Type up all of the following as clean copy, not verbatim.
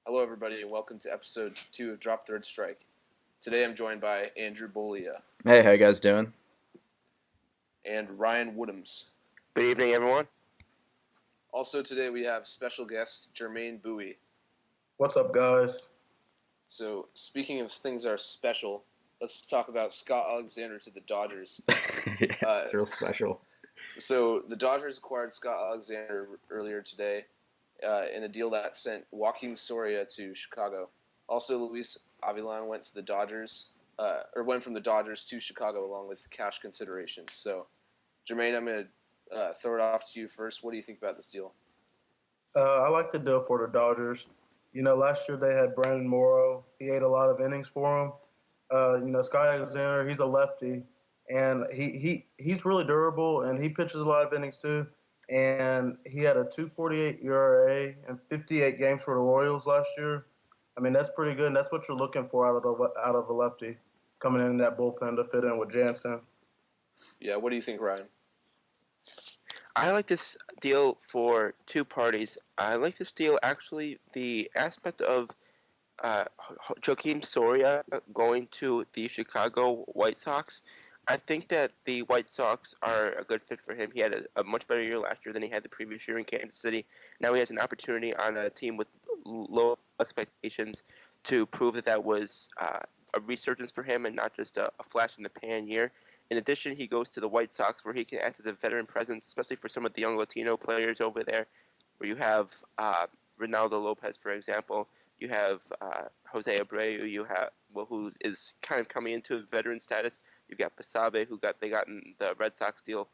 Hello, everybody, and welcome to episode 2 of Drop Third Strike. Today I'm joined by Andrew Boulia Hey, how you guys doing? and Ryan Woodhams. Good evening, everyone. Also, today we have special guest Jermaine Bowie. What's up, guys? So, speaking of things that are special, let's talk about Scott Alexander to the Dodgers. Yeah, it's real special. So, the Dodgers acquired Scott Alexander earlier today in a deal that sent Joaquin Soria to Chicago. Also, Luis Avilan went to the Dodgers, went from the Dodgers to Chicago along with cash considerations. So, Jermaine, I'm going to throw it off to you first. What do you think about this deal? I like the deal for the Dodgers. Last year they had Brandon Morrow. He ate a lot of innings for them. Scott Alexander, he's a lefty, and he's really durable, and he pitches a lot of innings too. And he had a 2.48 ERA and 58 games for the Royals last year. I mean, that's pretty good, and that's what you're looking for out of a lefty coming in that bullpen to fit in with Jansen. Yeah, what do you think, Ryan? I like this deal for two parties. I like this deal, actually, the aspect of Joaquin Soria going to the Chicago White Sox. I think that the White Sox are a good fit for him. He had a much better year last year than he had the previous year in Kansas City. Now he has an opportunity on a team with low expectations to prove that was a resurgence for him and not just a flash in the pan year. In addition, he goes to the White Sox where he can act as a veteran presence, especially for some of the young Latino players over there, where you have Ronaldo Lopez, for example. You have Jose Abreu, who is kind of coming into veteran status. You've got Basabe, they got in the Red Sox deal.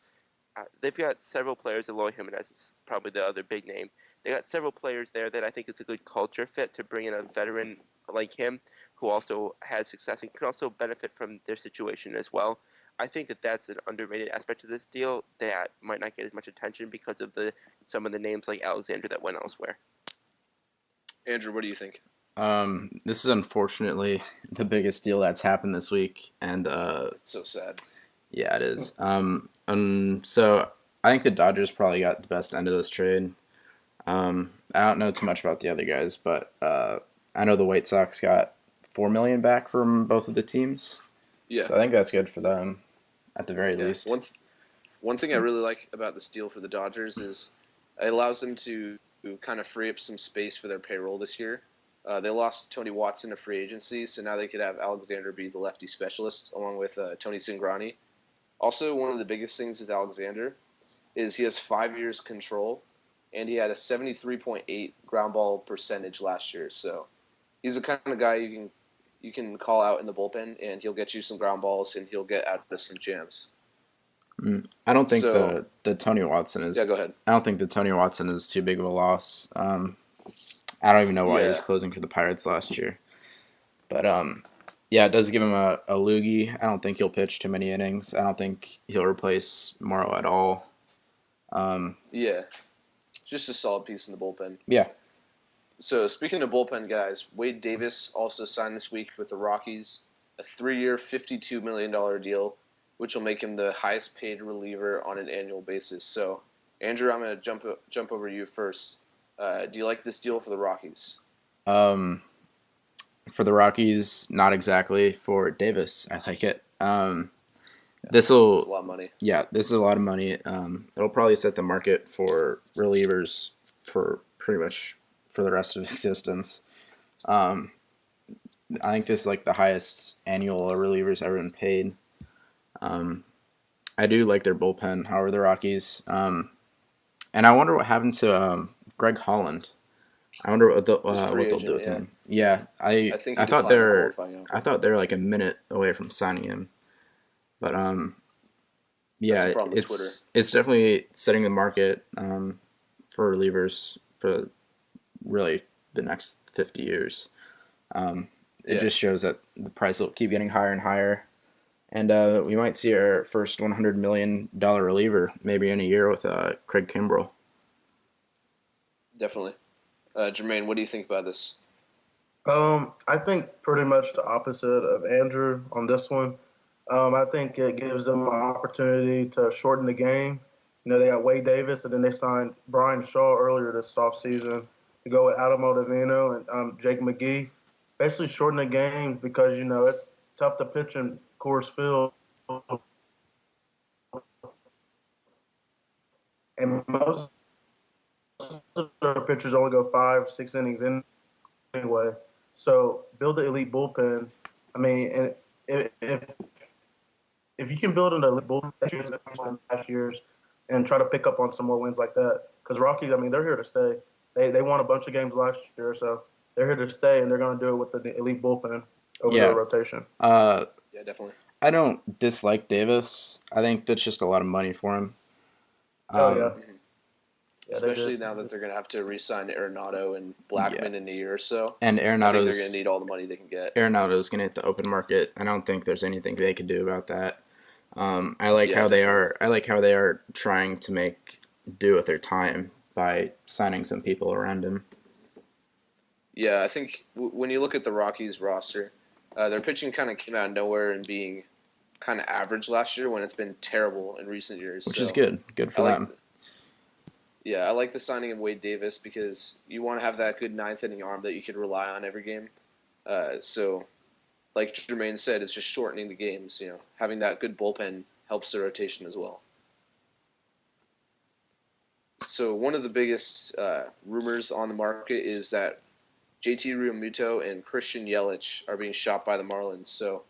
They've got several players. Eloy Jimenez is probably the other big name. They got several players there that I think it's a good culture fit to bring in a veteran like him, who also has success and can also benefit from their situation as well. I think that that's an underrated aspect of this deal that might not get as much attention because of some of the names like Alexander that went elsewhere. Andrew, what do you think? This is unfortunately the biggest deal that's happened this week, and It's so sad. yeah, it is. So I think the Dodgers probably got the best end of this trade. I don't know too much about the other guys, but I know the White Sox got $4 million back from both of the teams. Yeah. So I think that's good for them, at the very least. One thing I really like about this deal for the Dodgers is it allows them to kind of free up some space for their payroll this year. They lost Tony Watson to free agency, so now they could have Alexander be the lefty specialist along with Tony Cingrani. Also, one of the biggest things with Alexander is he has 5 years control, and he had a 73.8 ground ball percentage last year. So he's the kind of guy you can call out in the bullpen, and he'll get you some ground balls, and he'll get out of some jams. I don't think So- the Tony Watson is. Yeah, go ahead. I don't think the Tony Watson is too big of a loss. I don't even know why he was Yeah. closing for the Pirates last year. But yeah, it does give him a loogie. I don't think he'll pitch too many innings. I don't think he'll replace Morrow at all. Yeah, just a solid piece in the bullpen. Yeah. So speaking of bullpen guys, Wade Davis also signed this week with the Rockies, a 3-year, $52 million deal, which will make him the highest paid reliever on an annual basis. So, Andrew, I'm going to jump over to you first. Do you like this deal for the Rockies? For the Rockies, not exactly. For Davis, I like it. It's a lot This'll of money. Yeah, this is a lot of money. It'll probably set the market for relievers for pretty much for the rest of existence. I think this is like the highest annual a reliever's ever been paid. I do like their bullpen, however, the Rockies. And I wonder what happened to Greg Holland. I wonder what He's free what they'll agent, do with yeah. him. Yeah, I think he I thought declined they the were qualifying offer. I thought they were like a minute away from signing him, but yeah, That's a problem with Twitter. it's definitely setting the market for relievers for really the next 50 years. It Yeah. just shows that the price will keep getting higher and higher, and we might see our first $100 million reliever maybe in a year with Craig Kimbrell. Definitely. Jermaine, what do you think about this? I think pretty much the opposite of Andrew on this one. I think it gives them an opportunity to shorten the game. They got Wade Davis, and then they signed Brian Shaw earlier this offseason. to go with Adam Ottavino and Jake McGee. Basically shorten the games because, it's tough to pitch in Coors Field. And most of their pitchers only go 5-6 innings anyway. So build the elite bullpen. I mean, and if you can build an elite bullpen last year's and try to pick up on some more wins like that, because Rockies, I mean, they're here to stay. They won a bunch of games last year, so they're here to stay, and they're going to do it with the elite bullpen over their rotation. Yeah, definitely. I don't dislike Davis. I think that's just a lot of money for him. Yeah, especially now that they're going to have to re-sign Arenado and Blackman in a year or so. And I think they're Arenado's going to need all the money they can get. Arenado's going to hit the open market. I don't think there's anything they can do about that. I like how they are. I like how they are trying to make do with their time by signing some people around him. Yeah, I think when you look at the Rockies roster, their pitching kind of came out of nowhere and being kind of average last year when it's been terrible in recent years. Which is good. Good for them. Yeah, I like the signing of Wade Davis because you want to have that good ninth inning arm that you can rely on every game. So, like Jermaine said, it's just shortening the games. Having that good bullpen helps the rotation as well. So one of the biggest rumors on the market is that JT Realmuto and Christian Yelich are being shopped by the Marlins. So,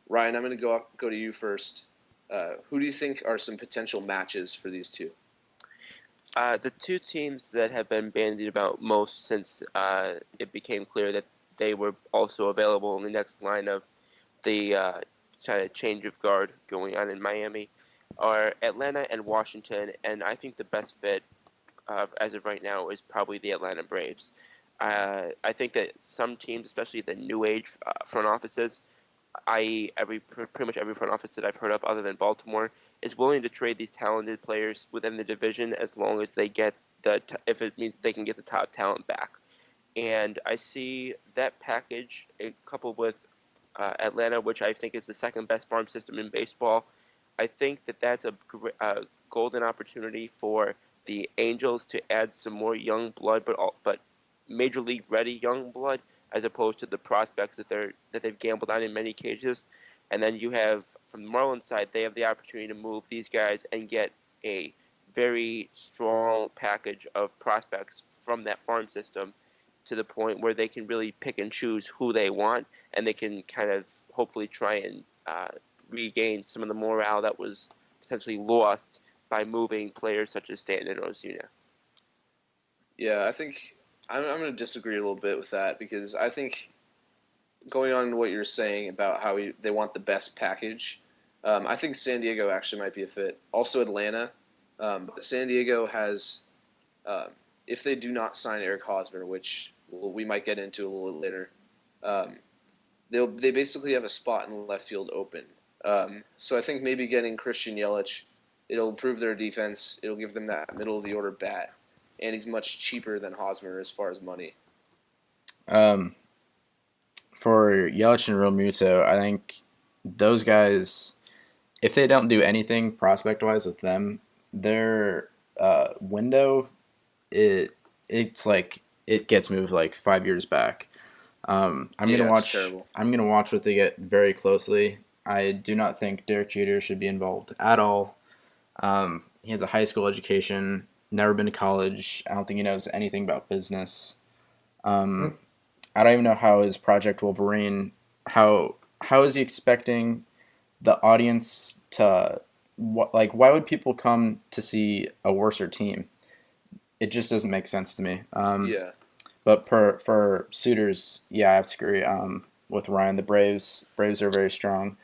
Ryan, I'm going to go to you first. Who do you think are some potential matches for these two? The two teams that have been bandied about most since it became clear that they were also available in the next line of the kind of change of guard going on in Miami are Atlanta and Washington, and I think the best fit as of right now is probably the Atlanta Braves. I think that some teams, especially the new age front offices, i.e. pretty much every front office that I've heard of other than Baltimore, is willing to trade these talented players within the division as long as they get if it means they can get the top talent back. And I see that package coupled with Atlanta, which I think is the second best farm system in baseball. I think that that's a golden opportunity for the Angels to add some more young blood, but major league ready young blood, as opposed to the prospects that they've gambled on in many cases. And then you have, from the Marlins side, they have the opportunity to move these guys and get a very strong package of prospects from that farm system to the point where they can really pick and choose who they want, and they can kind of hopefully try and regain some of the morale that was potentially lost by moving players such as Stanton and Ozuna. Yeah, I think I'm going to disagree a little bit with that because I think going on to what you're saying about how they want the best package, I think San Diego actually might be a fit. Also Atlanta. But San Diego has, if they do not sign Eric Hosmer, which we might get into a little later, they basically have a spot in left field open. So I think maybe getting Christian Yelich, it'll improve their defense. It'll give them that middle of the order bat. And he's much cheaper than Hosmer as far as money. For Yelich and Realmuto, I think those guys, if they don't do anything prospect-wise with them, their window, it's like it gets moved like 5 years back. I'm gonna watch what they get very closely. I do not think Derek Jeter should be involved at all. He has a high school education, never been to college. I don't think he knows anything about business. I don't even know how his Project Wolverine, how is he expecting the audience to, why would people come to see a worser team? It just doesn't make sense to me. Yeah. But for suitors, yeah, I have to agree with Ryan. The Braves are very strong.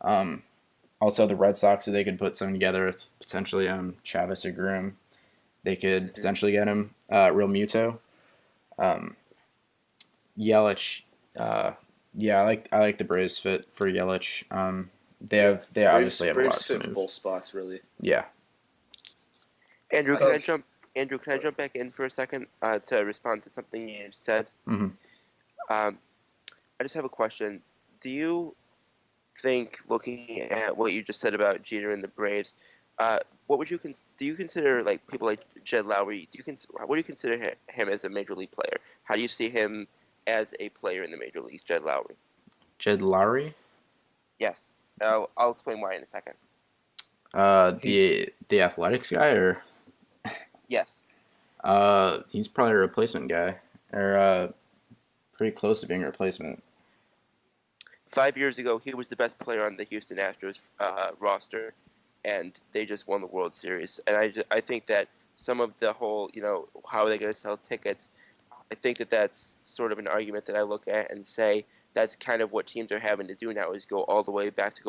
Also, the Red Sox, if they could put something together with potentially Chavis or Groom, they could potentially get him. Realmuto. Yelich, yeah, I like the Braves fit for Yelich. They obviously have a lot to move. Both spots really. Yeah. Andrew, can I jump back in for a second to respond to something you said? Mm-hmm. I just have a question. Do you think, looking at what you just said about Jeter and the Braves, what would you do you consider like people like Jed Lowry? What do you consider him as a major league player? How do you see him as a player in the major leagues, Jed Lowry? Jed Lowry? Yes. I'll explain why in a second. He's The athletics guy, or Yes. he's probably a replacement guy, or pretty close to being a replacement. 5 years ago, he was the best player on the Houston Astros roster, and they just won the World Series. And I think that some of the whole, how are they going to sell tickets? I think that that's sort of an argument that I look at and say that's kind of what teams are having to do now is go all the way back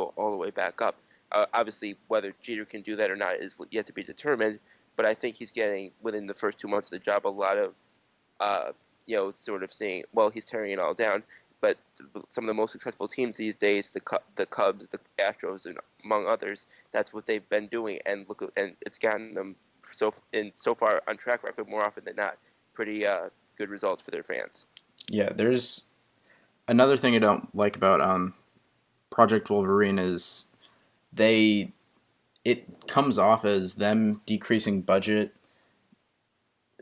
up. Obviously, whether Jeter can do that or not is yet to be determined. But I think he's getting within the first 2 months of the job a lot of, sort of saying, well, he's tearing it all down. But some of the most successful teams these days, the Cubs, the Astros, and among others, that's what they've been doing, and it's gotten them so far on track record more often than not. Pretty good results for their fans. Yeah, there's another thing I don't like about Project Wolverine is it comes off as them decreasing budget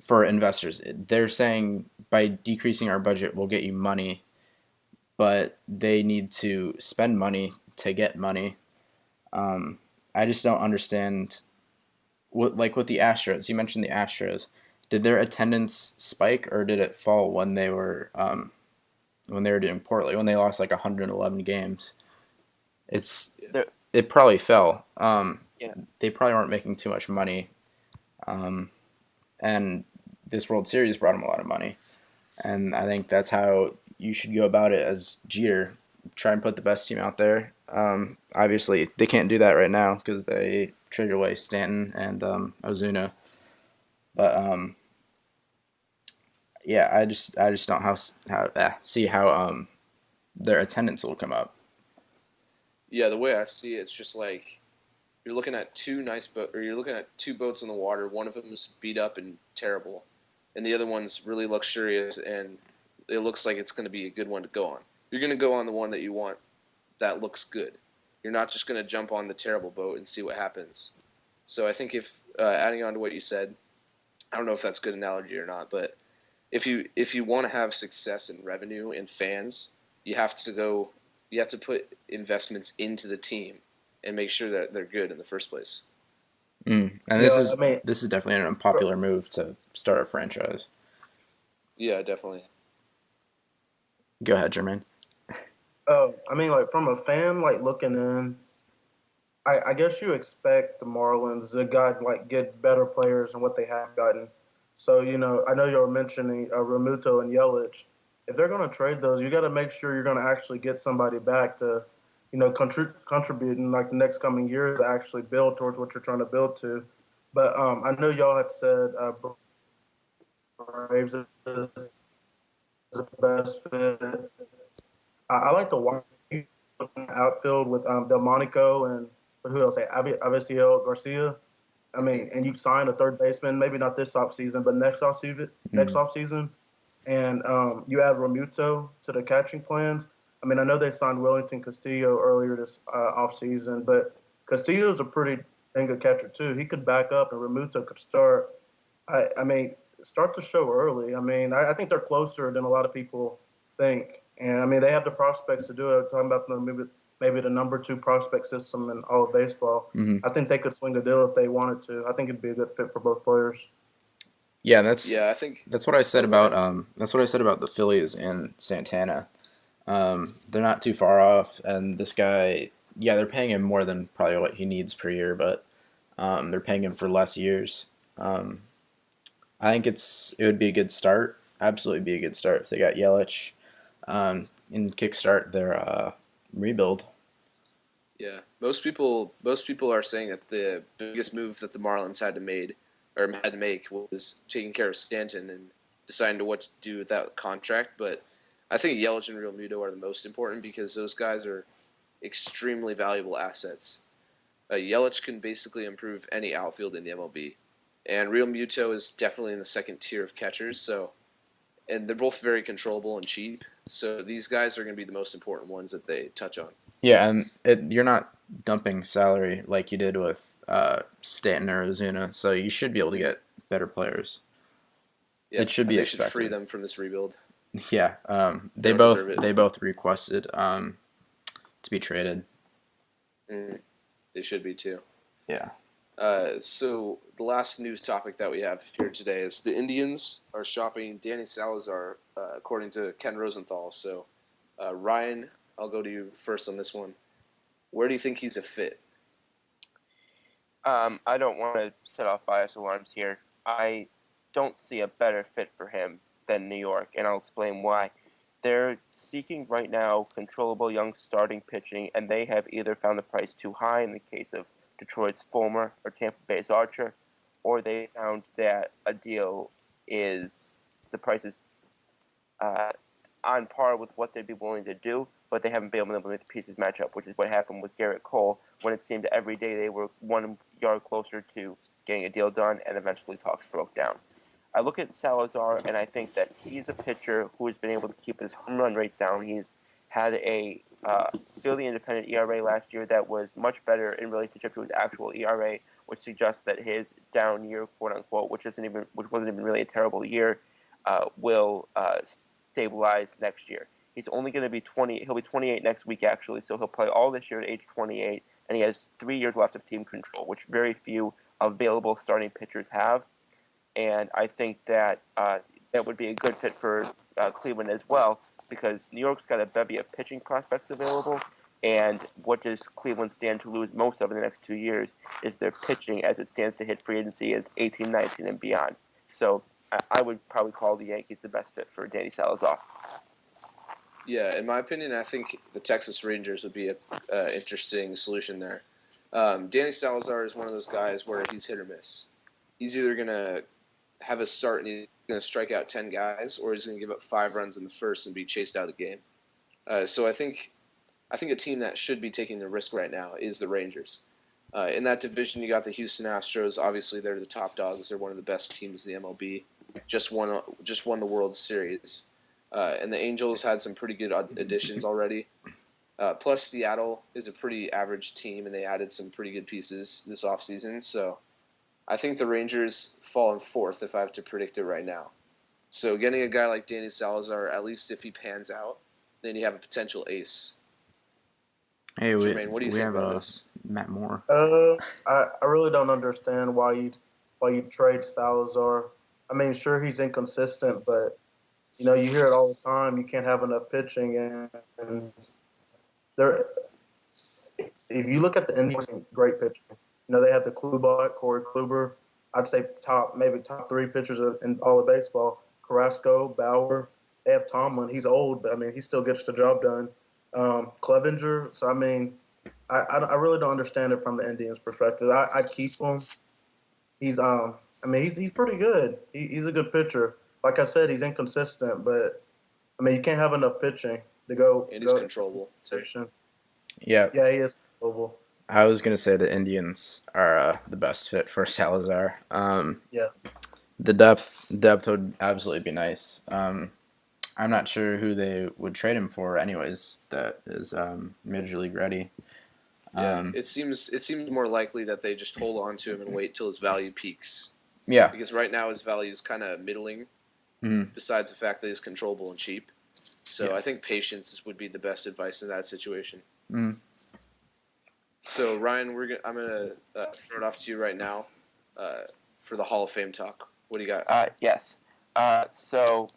for investors. They're saying by decreasing our budget, we'll get you money, but they need to spend money to get money. I just don't understand with the Astros. You mentioned the Astros. Did their attendance spike or did it fall when they were doing poorly? When they lost like 111 games, it probably fell. They probably weren't making too much money, and this World Series brought them a lot of money. And I think that's how you should go about it as Jeter. Try and put the best team out there. Obviously, they can't do that right now because they traded away Stanton and Ozuna. But yeah, I just don't see how their attendance will come up. Yeah, the way I see it, it's just like you're looking at two boats in the water. One of them is beat up and terrible, and the other one's really luxurious, and it looks like it's going to be a good one to go on. You're going to go on the one that you want that looks good. You're not just going to jump on the terrible boat and see what happens. So I think if adding on to what you said, I don't know if that's a good analogy or not, but if you want to have success and revenue and fans, you have to put investments into the team and make sure that they're good in the first place. And this is definitely an unpopular move to start a franchise. Yeah, definitely. Go ahead, Jermaine. From a fan, looking in, I guess you expect the Marlins to get better players than what they have gotten. So, I know you were mentioning Realmuto and Yelich. If they're going to trade those, you got to make sure you're going to actually get somebody back to, contribute in the next coming years to actually build towards what you're trying to build to. But I know y'all had said Braves is the best fit. I like the outfield with Delmonico and who else? Avisail Garcia. And you signed a third baseman, maybe not this offseason, but next offseason. And you add Realmuto to the catching plans. I know they signed Wellington Castillo earlier this offseason, but Castillo's a pretty dang good catcher too. He could back up, and Realmuto could start. Start the show early. I think they're closer than a lot of people think. And, they have the prospects to do it. I'm talking about maybe the number 2 prospect system in all of baseball. Mm-hmm. I think they could swing a deal if they wanted to. I think it'd be a good fit for both players. Yeah, I think that's what I said about the Phillies and Santana. They're not too far off, and this guy, they're paying him more than probably what he needs per year, but they're paying him for less years. I think it would be a good start. Absolutely be a good start if they got Yelich and kickstart their rebuild. Yeah, most people are saying that the biggest move that the Marlins had to make was taking care of Stanton and deciding what to do with that contract. But I think Yelich and Realmuto are the most important because those guys are extremely valuable assets. Yelich can basically improve any outfield in the MLB, and Realmuto is definitely in the second tier of catchers. And they're both very controllable and cheap. So these guys are going to be the most important ones that they touch on. Yeah, and you're not dumping salary like you did with Stanton or Ozuna, so you should be able to get better players. Yeah, It should be they expected. should free them from this rebuild. Yeah, They don't deserve it. they both requested to be traded. They should be too. Yeah. So the last news topic that we have here today is the Indians are shopping Danny Salazar, according to Ken Rosenthal. So, Ryan, I'll go to you first on this one. Where do you think he's a fit? I don't want to set off bias alarms here. I don't see a better fit for him than New York, and I'll explain why. They're seeking right now controllable young starting pitching, and they have either found the price too high in the case of Detroit's Fulmer or Tampa Bay's Archer, or they found that a deal is the price is on par with what they'd be willing to do, but they haven't been able to make the pieces match up, which is what happened with Garrett Cole when it seemed every day they were 1 yard closer to getting a deal done, and eventually talks broke down. I look at Salazar, and I think that he's a pitcher who has been able to keep his home run rates down. He's had a fairly independent ERA last year that was much better in relationship to his actual ERA, which suggests that his down year, quote unquote, which wasn't even really a terrible year, will stabilize next year. He's only going to be 20. He'll be 28 next week, actually, so he'll play all this year at age 28, and he has 3 years left of team control, which very few available starting pitchers have. And I think that that would be a good fit for Cleveland as well, because New York's got a bevy of pitching prospects available, and what does Cleveland stand to lose most of in the next 2 years is their pitching as it stands to hit free agency as 18, 19, and beyond. So I would probably call the Yankees the best fit for Danny Salazar. Yeah, in my opinion, I think the Texas Rangers would be an interesting solution there. Danny Salazar is one of those guys where he's hit or miss. He's either going to have a start and he's going to strike out 10 guys, or he's going to give up 5 runs in the first and be chased out of the game. So I think a team that should be taking the risk right now is the Rangers. In that division, you got the Houston Astros. Obviously, they're the top dogs. They're one of the best teams in the MLB. Just won the World Series. And the Angels had some pretty good additions already. Plus, Seattle is a pretty average team, and they added some pretty good pieces this offseason. So I think the Rangers fall in fourth if I have to predict it right now. So getting a guy like Danny Salazar, at least if he pans out, then you have a potential ace. Hey, Jermaine, what do you think have about this? Matt Moore. I really don't understand why you trade Salazar. I mean, sure, he's inconsistent, but you hear it all the time. You can't have enough pitching, and there. If you look at the Indians, great pitching. They have the Kluber, Corey Kluber. I'd say top 3 pitchers in all of baseball. Carrasco, Bauer. They have Tomlin. He's old, but I mean, he still gets the job done. Clevenger. So I mean, I really don't understand it from the Indians' perspective. I keep him. He's he's pretty good. He's a good pitcher. Like I said, he's inconsistent, but I mean, you can't have enough pitching to go. And he's controllable. Yeah. Yeah, he is controllable. I was gonna say the Indians are the best fit for Salazar. Yeah. The depth would absolutely be nice. I'm not sure who they would trade him for, anyways. That is major league ready. Yeah, it seems more likely that they just hold on to him and wait till his value peaks. Yeah. Because right now his value is kind of middling. Mm-hmm. Besides the fact that he's controllable and cheap. So I think patience would be the best advice in that situation. Mm-hmm. So Ryan, I'm gonna throw it off to you right now for the Hall of Fame talk. What do you got? Yes. So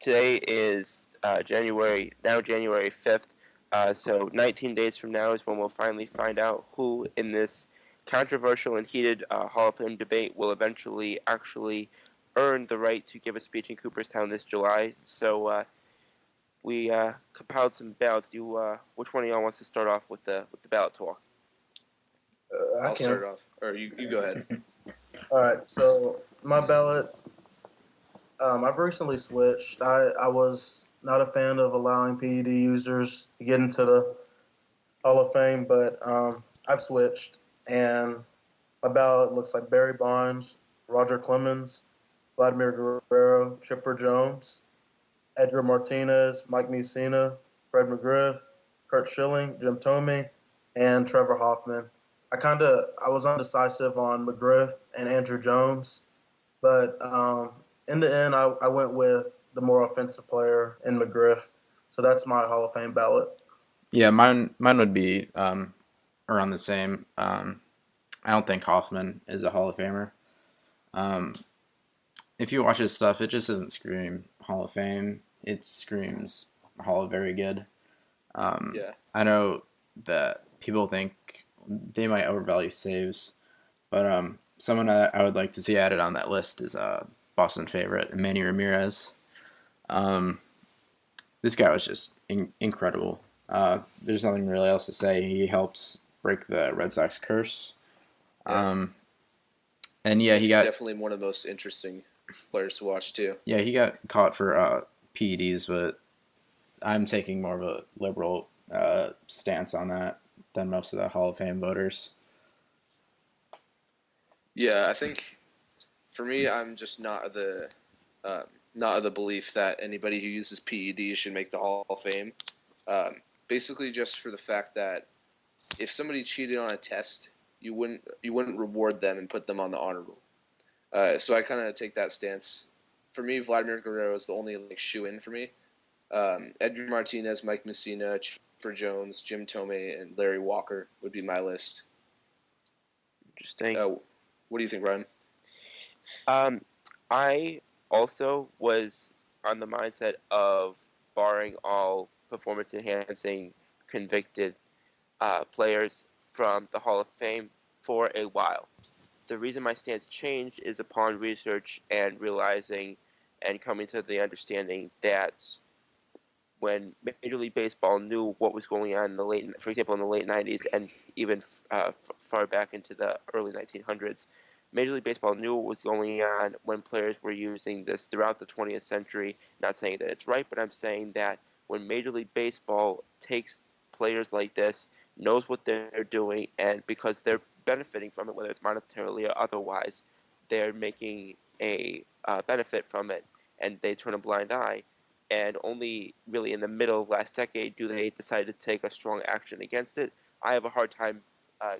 today is January 5th. So 19 days from now is when we'll finally find out who in this controversial and heated Hall of Fame debate will eventually actually earn the right to give a speech in Cooperstown this July. So we compiled some ballots. Which one of y'all wants to start off with the ballot talk? I'll start off, or you go ahead. All right. So my ballot. I've recently switched. I was not a fan of allowing PED users to get into the Hall of Fame, but I've switched, and my ballot looks like Barry Bonds, Roger Clemens, Vladimir Guerrero, Chipper Jones, Edgar Martinez, Mike Mussina, Fred McGriff, Kurt Schilling, Jim Thome, and Trevor Hoffman. I was undecisive on McGriff and Andrew Jones, but in the end, I went with the more offensive player in McGriff. So that's my Hall of Fame ballot. Yeah, mine would be around the same. I don't think Hoffman is a Hall of Famer. If you watch his stuff, it just doesn't scream Hall of Fame. It screams Hall of Very Good. Yeah. I know that people think they might overvalue saves, but someone that I would like to see added on that list is Boston favorite Manny Ramirez. This guy was just incredible. There's nothing really else to say. He helped break the Red Sox curse. Yeah. And yeah, he He's got definitely one of the most interesting players to watch too. yeah he got caught for PEDs, but I'm taking more of a liberal stance on that than most of the Hall of Fame voters. Yeah, I think for me, I'm just not of the belief that anybody who uses PEDs should make the Hall of Fame. Basically, just for the fact that if somebody cheated on a test, you wouldn't reward them and put them on the honor roll. So I kind of take that stance. For me, Vladimir Guerrero is the only shoe-in for me. Edgar Martinez, Mike Messina, Chipper Jones, Jim Tomei, and Larry Walker would be my list. Interesting. What do you think, Ryan? I also was on the mindset of barring all performance-enhancing convicted players from the Hall of Fame for a while. The reason my stance changed is upon research and realizing and coming to the understanding that when Major League Baseball knew what was going on in the late 90s and even far back into the early 1900s, Major League Baseball knew what was going on when players were using this throughout the 20th century. Not saying that it's right, but I'm saying that when Major League Baseball takes players like this, knows what they're doing, and because they're benefiting from it, whether it's monetarily or otherwise, they're making a benefit from it, and they turn a blind eye. And only really in the middle of last decade do they decide to take a strong action against it. I have a hard time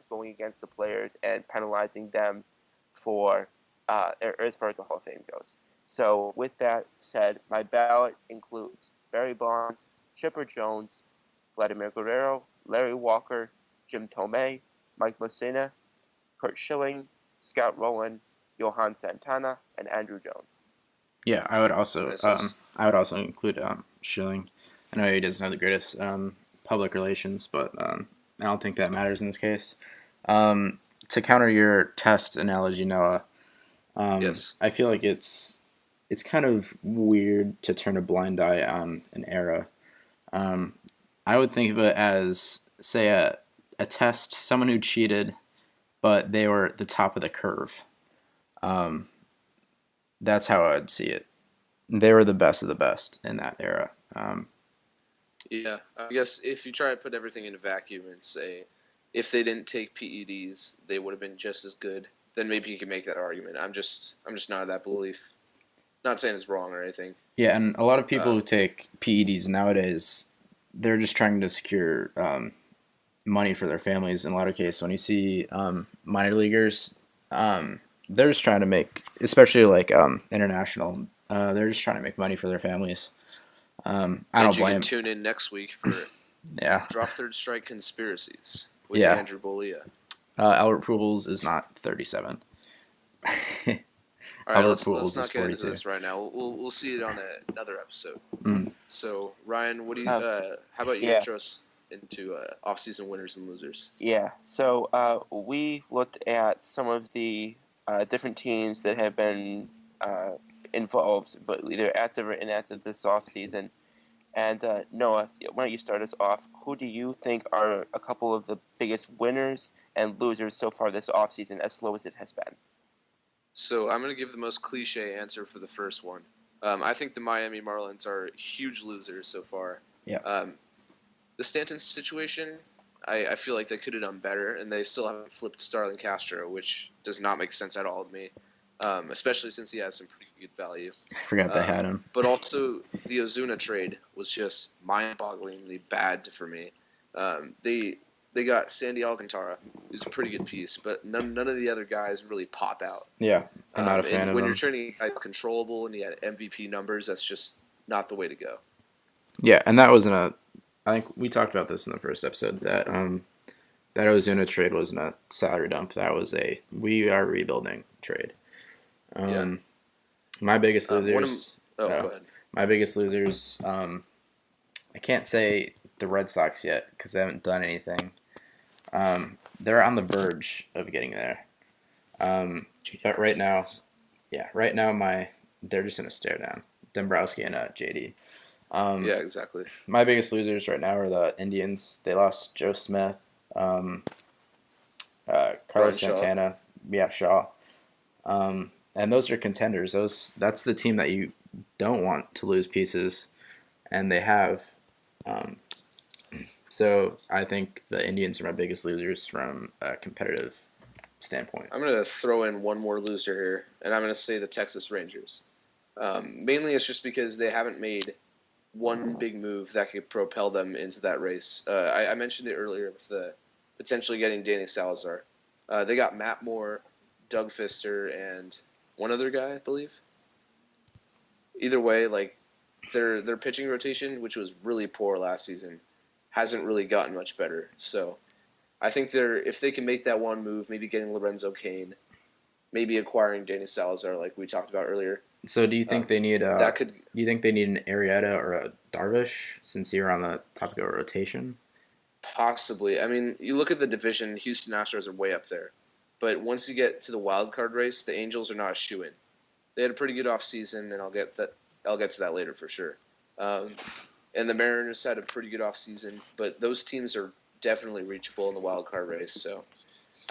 going against the players and penalizing them for as far as the Hall of Fame goes. So with that said, my ballot includes Barry Bonds, Chipper Jones, Vladimir Guerrero, Larry Walker, Jim Tomei, Mike Mussina, Curt Schilling, Scott Rowland, Johan Santana, and Andrew Jones. Yeah, I would also include Schilling. I know he doesn't have the greatest public relations, but I don't think that matters in this case. To counter your test analogy, Noah, Yes. I feel like it's kind of weird to turn a blind eye on an era. I would think of it as, say, a test, someone who cheated, but they were at the top of the curve. That's how I would see it. They were the best of the best in that era. Yeah, I guess if you try to put everything in a vacuum and say if they didn't take PEDs, they would have been just as good, then maybe you can make that argument. I'm just not of that belief. Not saying it's wrong or anything. Yeah, and a lot of people who take PEDs nowadays, they're just trying to secure money for their families. In a lot of cases, when you see minor leaguers, they're just trying to make, especially international, they're just trying to make money for their families. I don't blame. You can tune in next week for Drop Third Strike Conspiracies with Andrew Boulia. Albert Pujols is not 37. All right, let's not get into this right now. We'll see it on another episode. So Ryan, what do you? How about you intro us into off-season winners and losers? Yeah. So we looked at some of the different teams that have been involved, but either active or inactive this offseason. And Noah, why don't you start us off? Who do you think are a couple of the biggest winners and losers so far this offseason, as slow as it has been? So I'm going to give the most cliche answer for the first one. I think the Miami Marlins are huge losers so far. Yeah. The Stanton situation, I feel like they could have done better, and they still haven't flipped Starlin Castro, which does not make sense at all to me, especially since he has some pretty good value. I forgot they had him. But also, the Ozuna trade was just mind-bogglingly bad for me. They they got Sandy Alcantara, who's a pretty good piece, but none of the other guys really pop out. Yeah, I'm not a fan and of when him. you're trading controllable and you had MVP numbers, that's just not the way to go. Yeah, and that wasn't a. I think we talked about this in the first episode that that Ozuna trade wasn't a salary dump. That was a we are rebuilding trade. Yeah. My biggest losers. Go ahead. My biggest losers. I can't say the Red Sox yet because they haven't done anything. They're on the verge of getting there. But right now, they're just in a stare down. Dombrowski and JD. Yeah, exactly. My biggest losers right now are the Indians. They lost Joe Smith, Carlos Santana, Shaw. And those are contenders. That's the team that you don't want to lose pieces, and they have. So I think the Indians are my biggest losers from a competitive standpoint. I'm going to throw in one more loser here, and I'm going to say the Texas Rangers. Mainly it's just because they haven't made one big move that could propel them into that race. I mentioned it earlier with the potentially getting Danny Salazar. They got Matt Moore, Doug Fister, and one other guy, I believe. Either way, like their pitching rotation, which was really poor last season, hasn't really gotten much better. So I think if they can make that one move, maybe getting Lorenzo Cain, maybe acquiring Danny Salazar, like we talked about earlier. So do you think they need do you think they need an Arrieta or a Darvish since you're on the topic of rotation? Possibly. I mean, you look at the division, Houston Astros are way up there. But once you get to the wild card race, the Angels are not a shoo-in. They had a pretty good offseason, and I'll get to that later for sure. And the Mariners had a pretty good offseason, but those teams are definitely reachable in the wild card race. So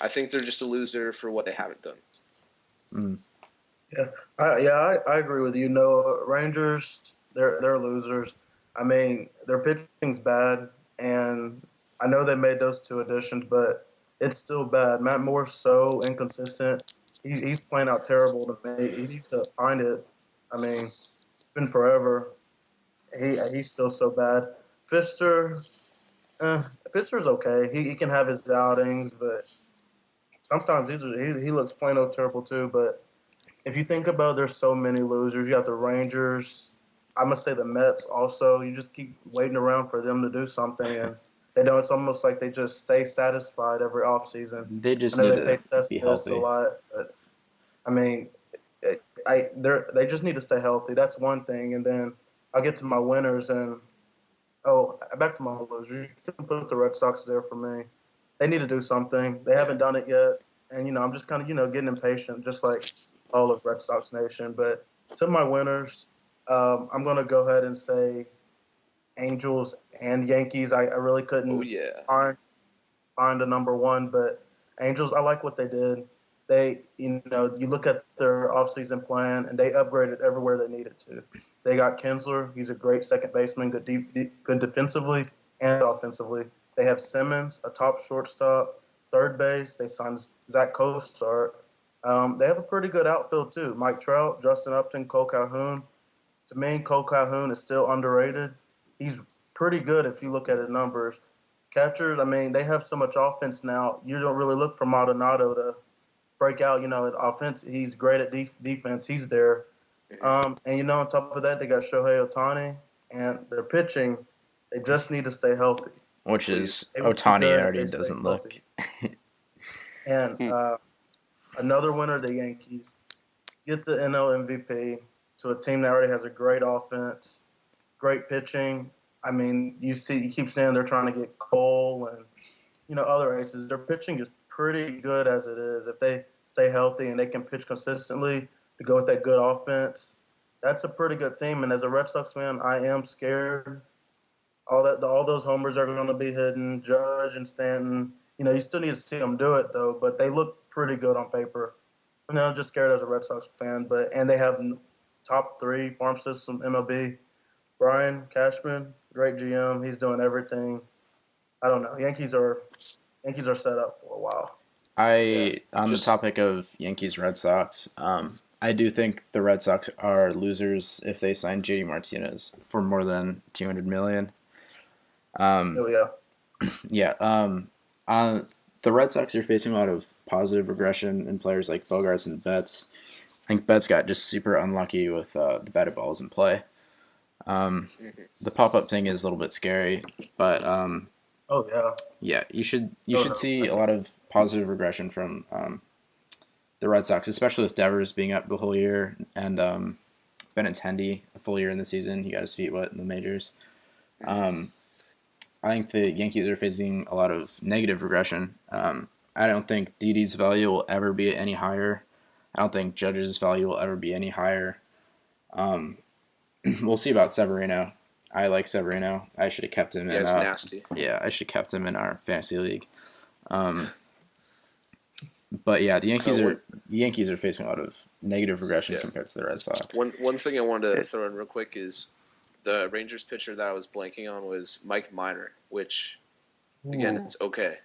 I think they're just a loser for what they haven't done. Mm. I agree with you. No, Rangers, they're losers. I mean, their pitching's bad, and I know they made those two additions, but it's still bad. Matt Moore's so inconsistent. He's playing out terrible to me. He needs to find it. I mean, it's been forever. He's still so bad. Fister's okay. He can have his outings, but sometimes he looks plain old terrible too. But if you think about it, there's so many losers. You got the Rangers. I must say the Mets also. You just keep waiting around for them to do something, and they don't. It's almost like they just stay satisfied every offseason. They just need to be healthy. A lot, but I mean, they just need to stay healthy. That's one thing, and then I'll get to my winners and back to my losers. You can put the Red Sox there for me. They need to do something. They haven't done it yet, and I'm just kind of getting impatient, just like all of Red Sox Nation. But to my winners, I'm going to go ahead and say Angels and Yankees. I really couldn't find a number one, but Angels, I like what they did. They, you look at their offseason plan, and they upgraded everywhere they needed to. They got Kinsler. He's a great second baseman, good defensively and offensively. They have Simmons, a top shortstop, third base. They signed Zach Costart. They have a pretty good outfield, too. Mike Trout, Justin Upton, Cole Calhoun. To me, Cole Calhoun is still underrated. He's pretty good if you look at his numbers. Catchers, I mean, they have so much offense now. You don't really look for Maldonado to break out, at offense. He's great at defense. He's there. And, on top of that, they got Shohei Ohtani. And their pitching, they just need to stay healthy. Which is Ohtani already doesn't look. And another winner, the Yankees. Get the NL MVP to a team that already has a great offense, great pitching. I mean, you keep saying they're trying to get Cole and, other aces. Their pitching is pretty good as it is. If they stay healthy and they can pitch consistently to go with that good offense, that's a pretty good team. And as a Red Sox fan, I am scared. All those homers are going to be hidden. Judge and Stanton, you still need to see them do it, though. But they look pretty good on paper. I'm just scared as a Red Sox fan. And they have top 3 farm system MLB. Brian Cashman, great GM. He's doing everything. I don't know. Yankees are set up for a while. On the topic of Yankees Red Sox, I do think the Red Sox are losers if they sign JD Martinez for more than $200 million. Yeah. Yeah. The Red Sox are facing a lot of positive regression in players like Bogarts and Betts. I think Betts got just super unlucky with the batted balls in play. The pop-up thing is a little bit scary, but Oh yeah. yeah, you should No. see a lot of positive regression from the Red Sox, especially with Devers being up the whole year and Benintendi a full year in the season. He got his feet wet in the majors. I think the Yankees are facing a lot of negative regression. I don't think Didi's value will ever be any higher. I don't think Judge's value will ever be any higher. We'll see about Severino. I like Severino. I should have kept him in. It's nasty. Yeah, I should have kept him in our fantasy league. But yeah, the Yankees are facing a lot of negative regression compared to the Red Sox. One thing I wanted to throw in real quick is the Rangers pitcher that I was blanking on was Mike Minor, which again it's okay.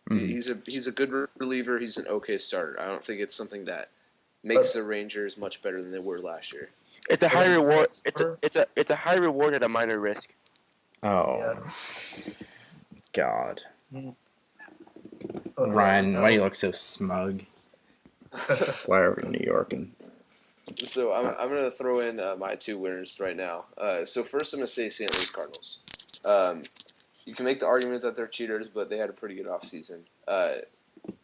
He's a good reliever. He's an okay starter. I don't think it's something that makes the Rangers much better than they were last year. It's a high reward. It's a high reward at a minor risk. Oh, God. Oh, Ryan, no. why do you look so smug? Fly over to New York and. So I'm going to throw in my two winners right now. So first I'm going to say St. Louis Cardinals. You can make the argument that they're cheaters, but they had a pretty good offseason.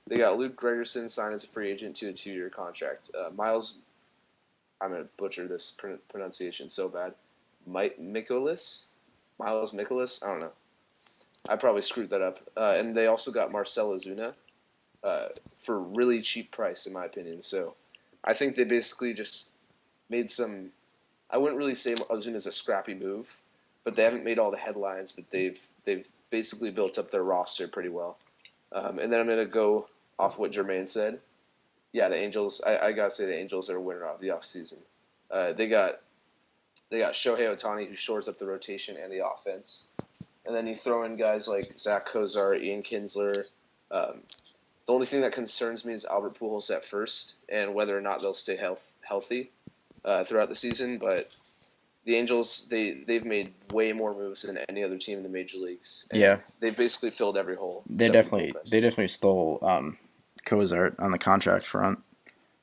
They got Luke Gregerson signed as a free agent to a 2-year contract. Miles, I'm going to butcher this pronunciation so bad. Miles Mikolas? I don't know. I probably screwed that up. And they also got Marcell Ozuna for a really cheap price, in my opinion. So I think they basically just made some – I wouldn't really say Ozuna's a scrappy move, but they haven't made all the headlines, but they've basically built up their roster pretty well. And then I'm going to go off what Jermaine said. Yeah, the Angels. I gotta say the Angels are a winner of the offseason. They got Shohei Ohtani, who shores up the rotation and the offense, and then you throw in guys like Zach Kozar, Ian Kinsler. The only thing that concerns me is Albert Pujols at first, and whether or not they'll stay healthy throughout the season. But the Angels, they've made way more moves than any other team in the major leagues. And they've basically filled every hole. They definitely stole Cozart on the contract front.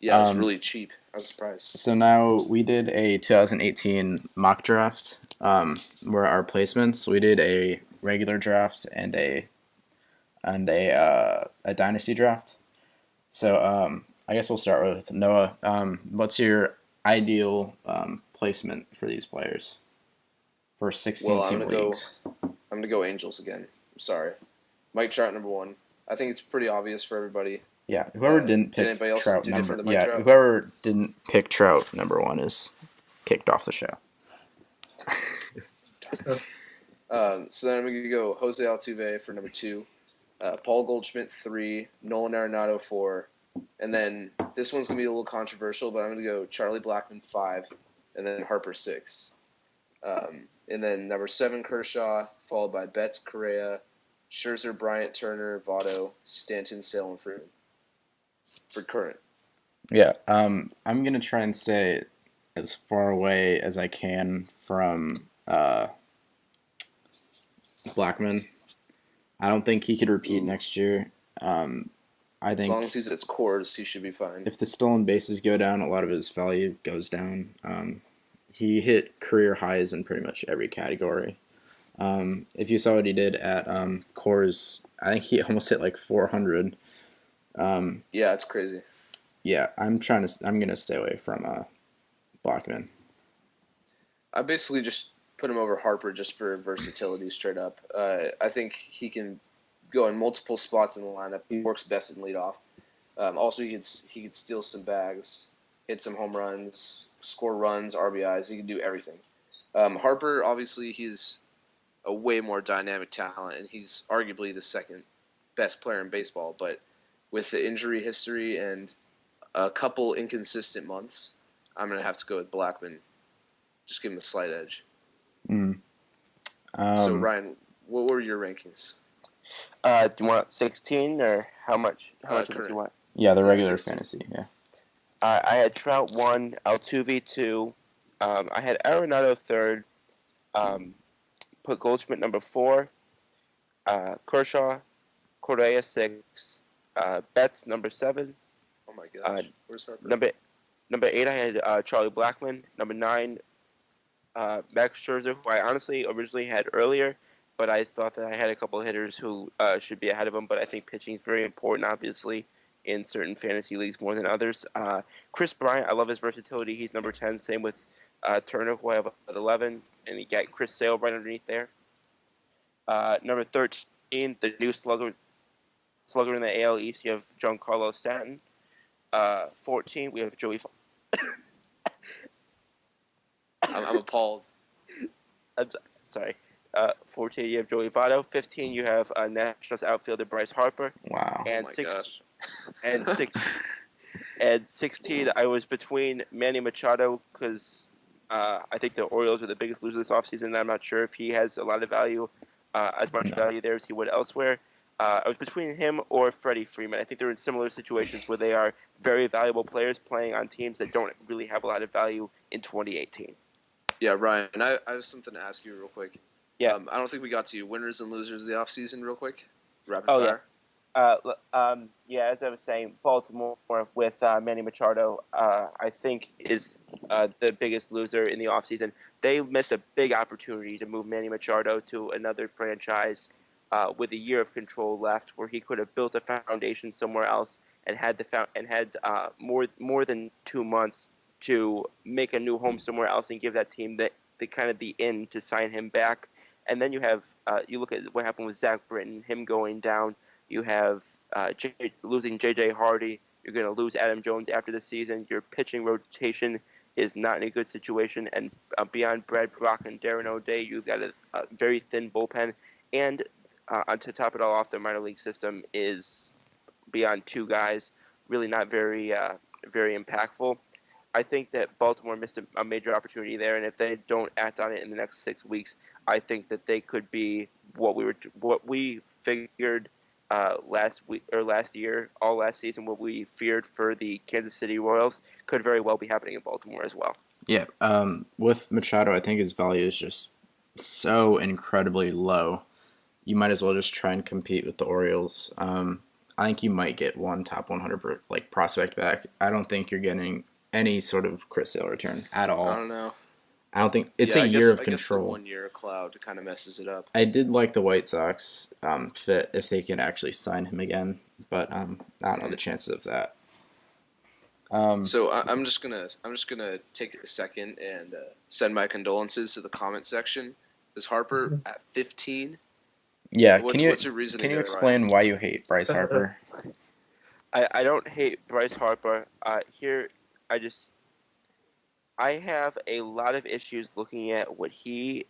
Yeah, it was really cheap. I was surprised. So now we did a 2018 mock draft. Where our placements. We did a regular draft and a dynasty draft. So I guess we'll start with Noah. What's your ideal placement for these players for 16-team leagues? I'm gonna go Angels again. I'm sorry, Mike Trout number 1. I think it's pretty obvious for everybody. Yeah, whoever didn't pick Trout number. Yeah, Trout? Whoever didn't pick Trout number 1 is kicked off the show. So then I'm gonna go Jose Altuve for number 2, Paul Goldschmidt 3, Nolan Arenado 4, and then this one's gonna be a little controversial, but I'm gonna go Charlie Blackmon 5, and then Harper 6, and then number 7 Kershaw, followed by Betts, Correa, Scherzer, Bryant, Turner, Votto, Stanton, Sale, and Freeman for current. Yeah, I'm gonna try and stay as far away as I can from Blackmon. I don't think he could repeat next year. I think as long as he's at Coors, he should be fine. If the stolen bases go down, a lot of his value goes down. He hit career highs in pretty much every category. If you saw what he did at Coors, I think he almost hit like 400. Yeah, it's crazy. Yeah, I'm gonna stay away from Blackmon. I basically just put him over Harper just for versatility, straight up. I think he can go in multiple spots in the lineup. He works best in leadoff. Also, he could steal some bags, hit some home runs, score runs, RBIs. He can do everything. Harper, obviously, he's a way more dynamic talent, and he's arguably the second best player in baseball. But with the injury history and a couple inconsistent months, I'm going to have to go with Blackmon. Just give him a slight edge. So, Ryan, what were your rankings? Do you want 16 or how much? How much do you want? Yeah, the regular fantasy. Yeah. I had Trout 1, Altuve 2. I had Arenado 3rd. Put Goldschmidt number 4. Kershaw, Correa 6, Betts number 7. Oh my gosh, where's Harper? Number 8, I had Charlie Blackmon. Number 9, Max Scherzer, who I honestly originally had earlier, but I thought that I had a couple of hitters who should be ahead of him. But I think pitching is very important, obviously, in certain fantasy leagues more than others. Chris Bryant, I love his versatility. He's number 10. Same with Turner, who I have at 11, and you got Chris Sale right underneath there. Number 13, the new slugger in the AL East, you have Giancarlo Stanton. 14, we have Joey. I'm appalled. I'm sorry. 14, you have Joey Votto. 15, you have Nationals outfielder Bryce Harper. Wow. And Oh my gosh. And 16, I was between Manny Machado because I think the Orioles are the biggest loser this offseason, and I'm not sure if he has a lot of value, as much value there as he would elsewhere. I was between him or Freddie Freeman. I think they're in similar situations where they are very valuable players playing on teams that don't really have a lot of value in 2018. Yeah, Ryan, I have something to ask you real quick. Yeah. I don't think we got to winners and losers of the offseason real quick. Rapid Oh, fire. Yeah, as I was saying, Baltimore with Manny Machado, I think is the biggest loser in the offseason. They missed a big opportunity to move Manny Machado to another franchise with a year of control left, where he could have built a foundation somewhere else and had more than 2 months to make a new home somewhere else and give that team the kind of the in to sign him back. And then you have you look at what happened with Zach Britton, him going down. You have losing J.J. Hardy. You're going to lose Adam Jones after the season. Your pitching rotation is not in a good situation. And beyond Brad Brock and Darren O'Day, you've got a very thin bullpen. And to top it all off, the minor league system is beyond 2 guys, really not very impactful. I think that Baltimore missed a major opportunity there, and if they don't act on it in the next 6 weeks, I think that they could be what we figured last year, all last season, what we feared for the Kansas City Royals could very well be happening in Baltimore as well. Yeah, with Machado, I think his value is just so incredibly low. You might as well just try and compete with the Orioles. I think you might get one top 100 prospect back. I don't think you're getting any sort of Chris Sale return at all. I don't know. I don't think it's a year of I control. Guess the 1 year cloud kind of messes it up. I did like the White Sox fit if they can actually sign him again, but I don't know the chances of that. So I'm just gonna take a second and send my condolences to the comment section. Is Harper at 15? Yeah, What's your reasoning? Can you there, explain Ryan? why you hate Bryce Harper? I don't hate Bryce Harper. I have a lot of issues looking at what he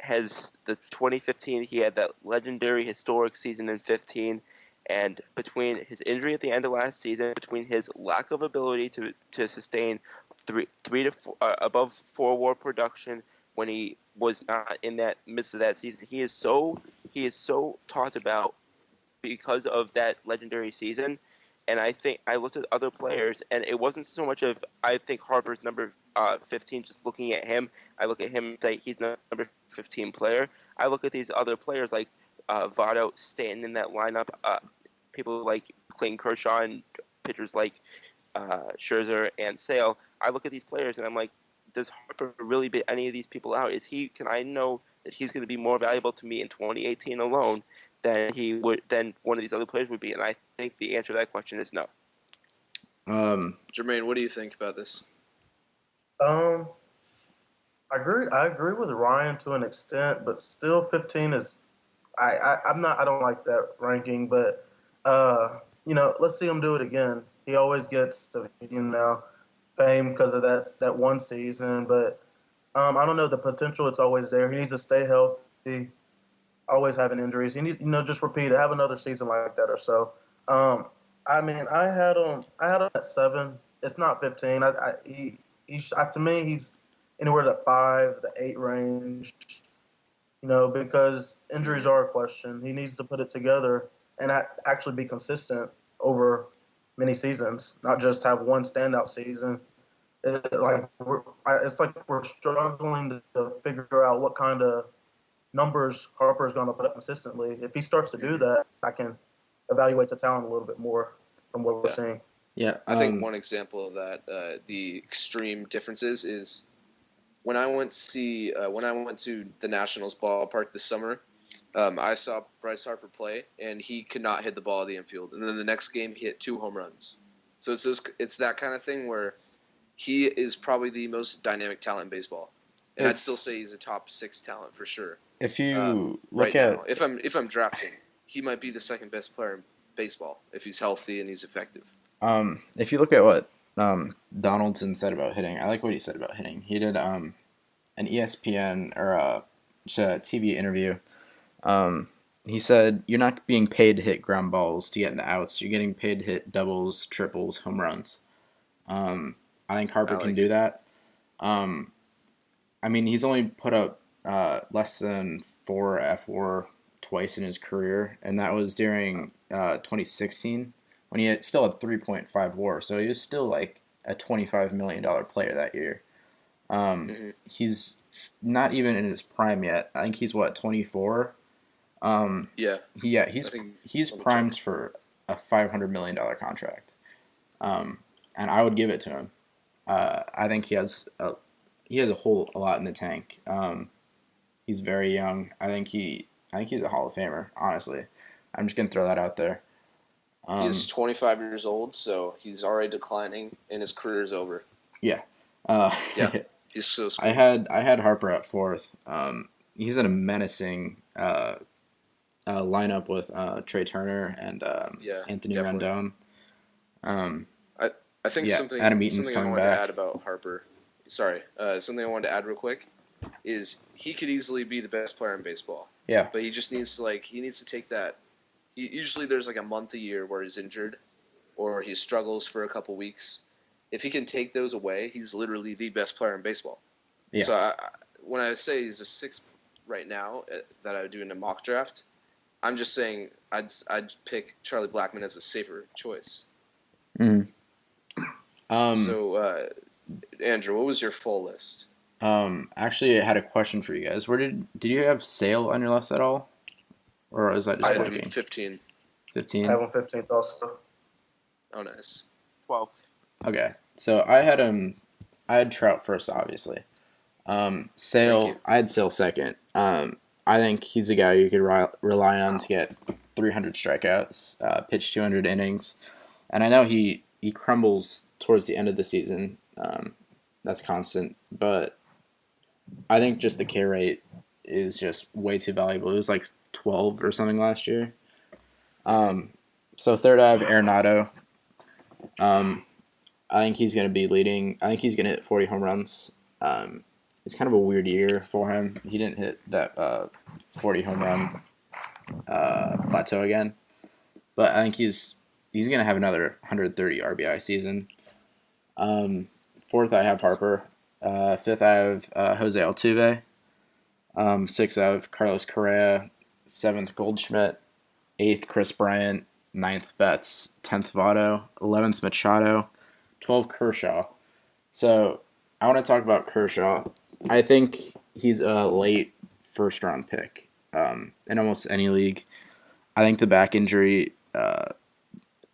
has. The 2015, he had that legendary historic season in 15, and between his injury at the end of last season, between his lack of ability to sustain three to four, above 4 WAR production when he was not in that midst of that season, he is so talked about because of that legendary season. And I think I looked at other players, and it wasn't so much of I think Harper's number 15. Just looking at him, I look at him and say he's the number 15 player. I look at these other players like Votto, Stanton in that lineup, people like Clayton Kershaw, and pitchers like Scherzer and Sale. I look at these players and I'm like, does Harper really beat any of these people out? Can I know that he's going to be more valuable to me in 2018 alone than one of these other players would be? And I think the answer to that question is no. Jermaine, what do you think about this? I agree with Ryan to an extent, but still 15 is I don't like that ranking, but let's see him do it again. He always gets the fame because of that one season, but I don't know, the potential, it's always there. He needs to stay healthy, always having injuries. He needs, just repeat it, have another season like that or so. I had him at 7. It's not 15. To me, he's anywhere to 5, the 8 range. Because injuries are a question. He needs to put it together and actually be consistent over many seasons, not just have one standout season. It's like we're struggling to figure out what kind of numbers Harper's going to put up consistently. If he starts to do that, I can evaluate the talent a little bit more from what we're seeing. Yeah, I think one example of that, the extreme differences is when I went to the Nationals ballpark this summer. I saw Bryce Harper play, and he could not hit the ball at the infield. And then the next game, he hit 2 home runs. So it's that kind of thing where he is probably the most dynamic talent in baseball, and I'd still say he's a top 6 talent for sure. If you look right at now, if I'm drafting, he might be the second best player in baseball if he's healthy and he's effective. if you look at what Donaldson said about hitting, I like what he said about hitting. He did an ESPN or a TV interview. He said, you're not being paid to hit ground balls to get into outs. You're getting paid to hit doubles, triples, home runs. I think Harper can do that. I mean, he's only put up less than 4 F4 twice in his career, and that was during 2016 when he still had 3.5 WAR. So he was still like a $25 million player that year. He's not even in his prime yet. I think he's 24. He's primed for a $500 million contract, and I would give it to him. I think he has a lot in the tank. He's very young. I think he's a Hall of Famer. Honestly, I'm just gonna throw that out there. He's 25 years old, so he's already declining, and his career is over. Yeah. He's so sweet. I had Harper at 4th. He's in a menacing lineup with Trey Turner and Anthony definitely. Rendon. I think something I wanted to add about Harper. Something I wanted to add real quick is he could easily be the best player in baseball. Yeah. But he just needs to take that. Usually there's like a month a year where he's injured or he struggles for a couple weeks. If he can take those away, he's literally the best player in baseball. Yeah. So when I say he's a 6th right now that I would do in a mock draft, I'm just saying I'd pick Charlie Blackmon as a safer choice. Mm. So, Andrew, what was your full list? Actually, I had a question for you guys. Where did you have Sale on your list at all, or is that just I working? had 15. 15. I have him 15th also. Oh, nice. 12. Okay, so I had Trout first, obviously. Sale, I had Sale second. I think he's a guy you could rely on to get 300 strikeouts, pitch 200 innings, and I know he crumbles towards the end of the season. That's constant, but I think just the K rate is just way too valuable. It was like 12 or something last year. So third I have Arenado. I think he's going to be leading. I think he's going to hit 40 home runs. It's kind of a weird year for him. He didn't hit that 40 home run plateau again, but I think he's going to have another 130 RBI season. 4th, I have Harper. 5th, I have Jose Altuve. 6th, I have Carlos Correa. 7th, Goldschmidt. 8th, Chris Bryant. 9th, Betts. 10th, Votto. 11th, Machado. 12th, Kershaw. So I want to talk about Kershaw. I think he's a late first-round pick in almost any league. I think the back injury, I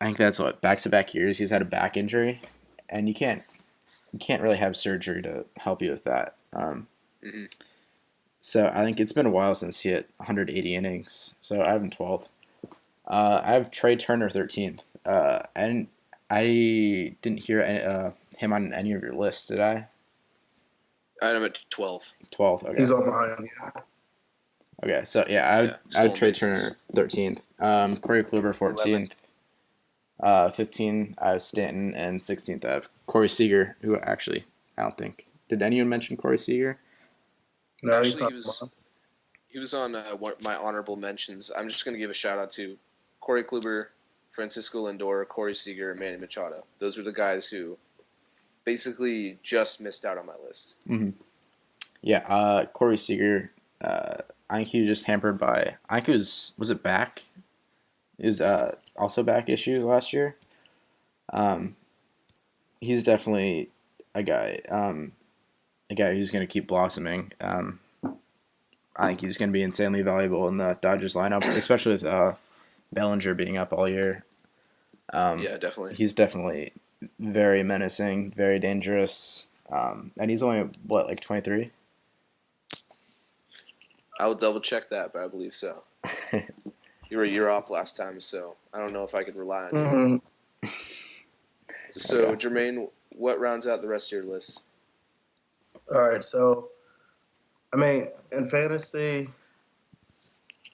think that's back-to-back years he's had a back injury, and you can't really have surgery to help you with that. So I think it's been a while since he hit 180 innings. So I have him 12th. I have Trey Turner 13th. And I didn't hear him on any of your lists, did I? I had him at 12. 12th, okay. He's on behind. Okay, so yeah, I have Trey Turner 13th. Corey Kluber 14th. 15th, I have Stanton, and 16th, I have Corey Seager, who actually, I don't think. Did anyone mention Corey Seager? No, actually, he was on my honorable mentions. I'm just going to give a shout out to Corey Kluber, Francisco Lindor, Corey Seager, and Manny Machado. Those were the guys who basically just missed out on my list. Mm-hmm. Yeah, Corey Seager, I think he was just hampered by, I think it was it back? It was also back issues last year. He's definitely a guy who's going to keep blossoming. I think he's going to be insanely valuable in the Dodgers lineup, especially with Bellinger being up all year. Yeah, definitely. He's definitely very menacing, very dangerous, and he's only like 23. I will double check that, but I believe so. You were a year off last time, so I don't know if I could rely on you. Mm-hmm. So, Okay. Jermaine, what rounds out the rest of your list? All right, so I mean, in fantasy,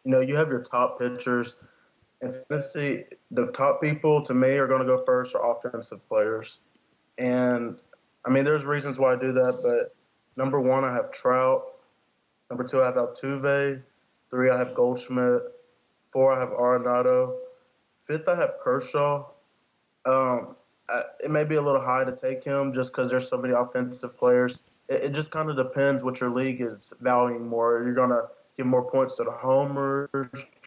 you have your top pitchers. In fantasy, the top people to me are going to go first are offensive players, and I mean, there's reasons why I do that, but number one, I have Trout. Number two, I have Altuve. Three, I have Goldschmidt. Four, I have Arenado. Fifth, I have Kershaw. It may be a little high to take him just because there's so many offensive players. It just kind of depends what your league is valuing more. You're going to give more points to the homers,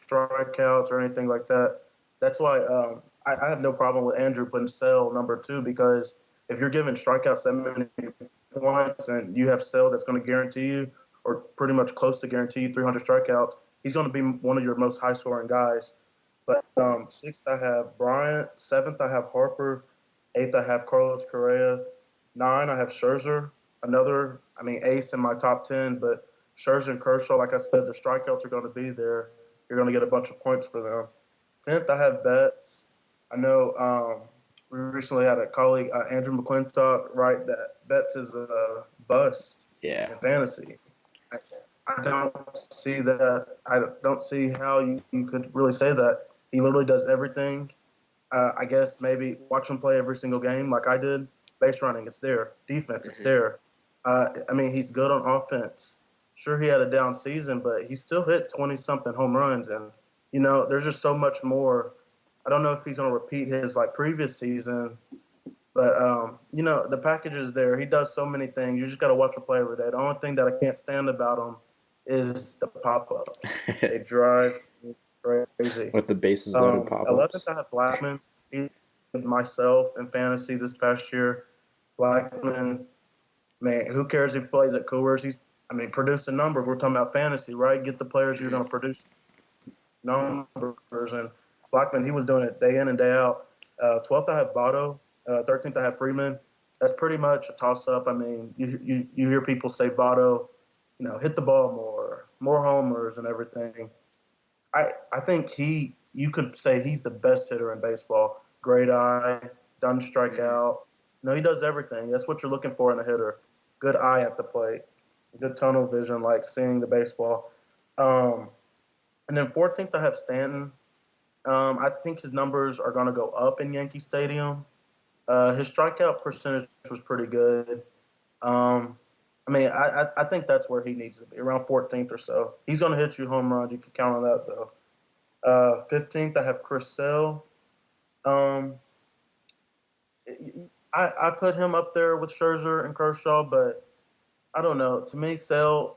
strikeouts, or anything like that. That's why I have no problem with Andrew putting Sale number two, because if you're giving strikeouts that many points and you have Sale that's going to guarantee you, or pretty much close to guarantee you 300 strikeouts, he's going to be one of your most high-scoring guys. But sixth, I have Bryant. Seventh, I have Harper. Eighth, I have Carlos Correa. Nine, I have Scherzer. Ace in my top 10. But Scherzer and Kershaw, like I said, the strikeouts are going to be there. You're going to get a bunch of points for them. 10th, I have Betts. I know we recently had a colleague, Andrew McClintock, right, that Betts is a bust in fantasy. I don't see that. I don't see how you could really say that. He literally does everything. I guess maybe watch him play every single game like I did. Base running, it's there. Defense, it's there. He's good on offense. Sure, he had a down season, but he still hit 20-something home runs. And, there's just so much more. I don't know if he's going to repeat his, previous season. But, the package is there. He does so many things. You just got to watch him play every day. The only thing that I can't stand about him is the pop-up. They drive me crazy. With the bases loaded pop-ups. 11th, I have Blackman. He myself in fantasy this past year. Blackman, man, who cares if he plays at Coors? He's, producing numbers. We're talking about fantasy, right? Get the players you're going to produce numbers. And Blackman, he was doing it day in and day out. 12th, I have Votto. 13th, I have Freeman. That's pretty much a toss-up. You hear people say Votto, hit the ball more homers and everything. I think you could say he's the best hitter in baseball. Great eye, doesn't strike out. He does everything. That's what you're looking for in a hitter. Good eye at the plate, good tunnel vision, like seeing the baseball. And then 14th, I have Stanton. I think his numbers are going to go up in Yankee Stadium. His strikeout percentage was pretty good. I think that's where he needs to be, around 14th or so. He's going to hit you home runs. You can count on that, though. 15th, I have Chris Sale. I put him up there with Scherzer and Kershaw, but I don't know. To me, Sale,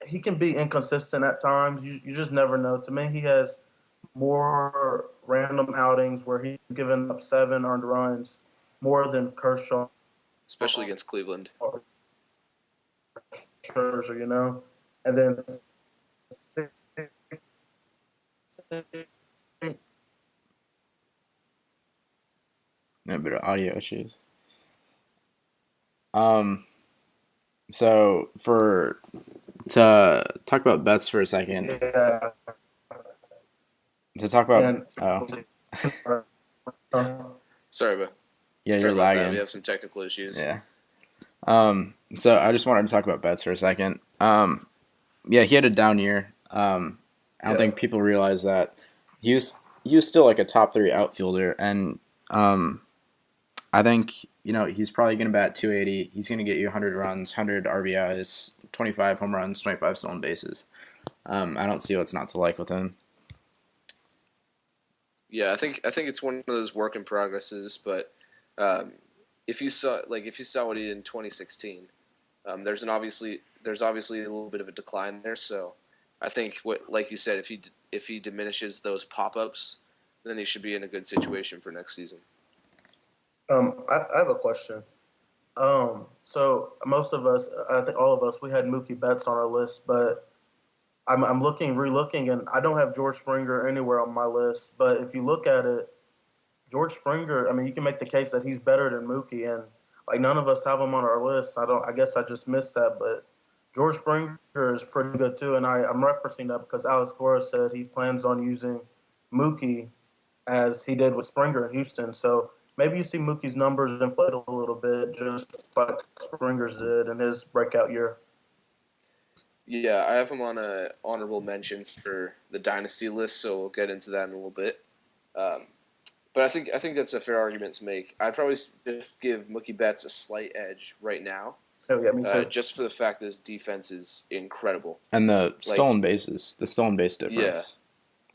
he can be inconsistent at times. You just never know. To me, he has more random outings where he's given up 7 earned runs more than Kershaw. Especially against Cleveland. Or Scherzer, And then A bit of audio issues. So to talk about bets for a second. Yeah. To talk about Sorry, but you're lagging. We have some technical issues. Yeah. So I just wanted to talk about bets for a second. He had a down year. I don't think people realize that he was still like a top 3 outfielder, and I think he's probably going to bat 280. He's going to get you 100 runs, 100 RBIs, 25 home runs, 25 stolen bases. I don't see what's not to like with him. Yeah, I think it's one of those work in progresses, but if you saw what he did in 2016, there's obviously a little bit of a decline there. So I think like you said, if he diminishes those pop-ups, then he should be in a good situation for next season. I have a question. So most of us, I think all of us, we had Mookie Betts on our list, but I'm relooking, and I don't have George Springer anywhere on my list. But if you look at it, George Springer, I mean, you can make the case that he's better than Mookie, and like none of us have him on our list. I guess I just missed that, but George Springer is pretty good too, and I'm referencing that because Alex Cora said he plans on using Mookie as he did with Springer in Houston. So maybe you see Mookie's numbers inflate a little bit, just like Springer's did in his breakout year. Yeah, I have him on honorable mentions for the dynasty list, so we'll get into that in a little bit. But I think that's a fair argument to make. I'd probably just give Mookie Betts a slight edge right now. Oh yeah, me too. Just for the fact that his defense is incredible. And the stolen base difference.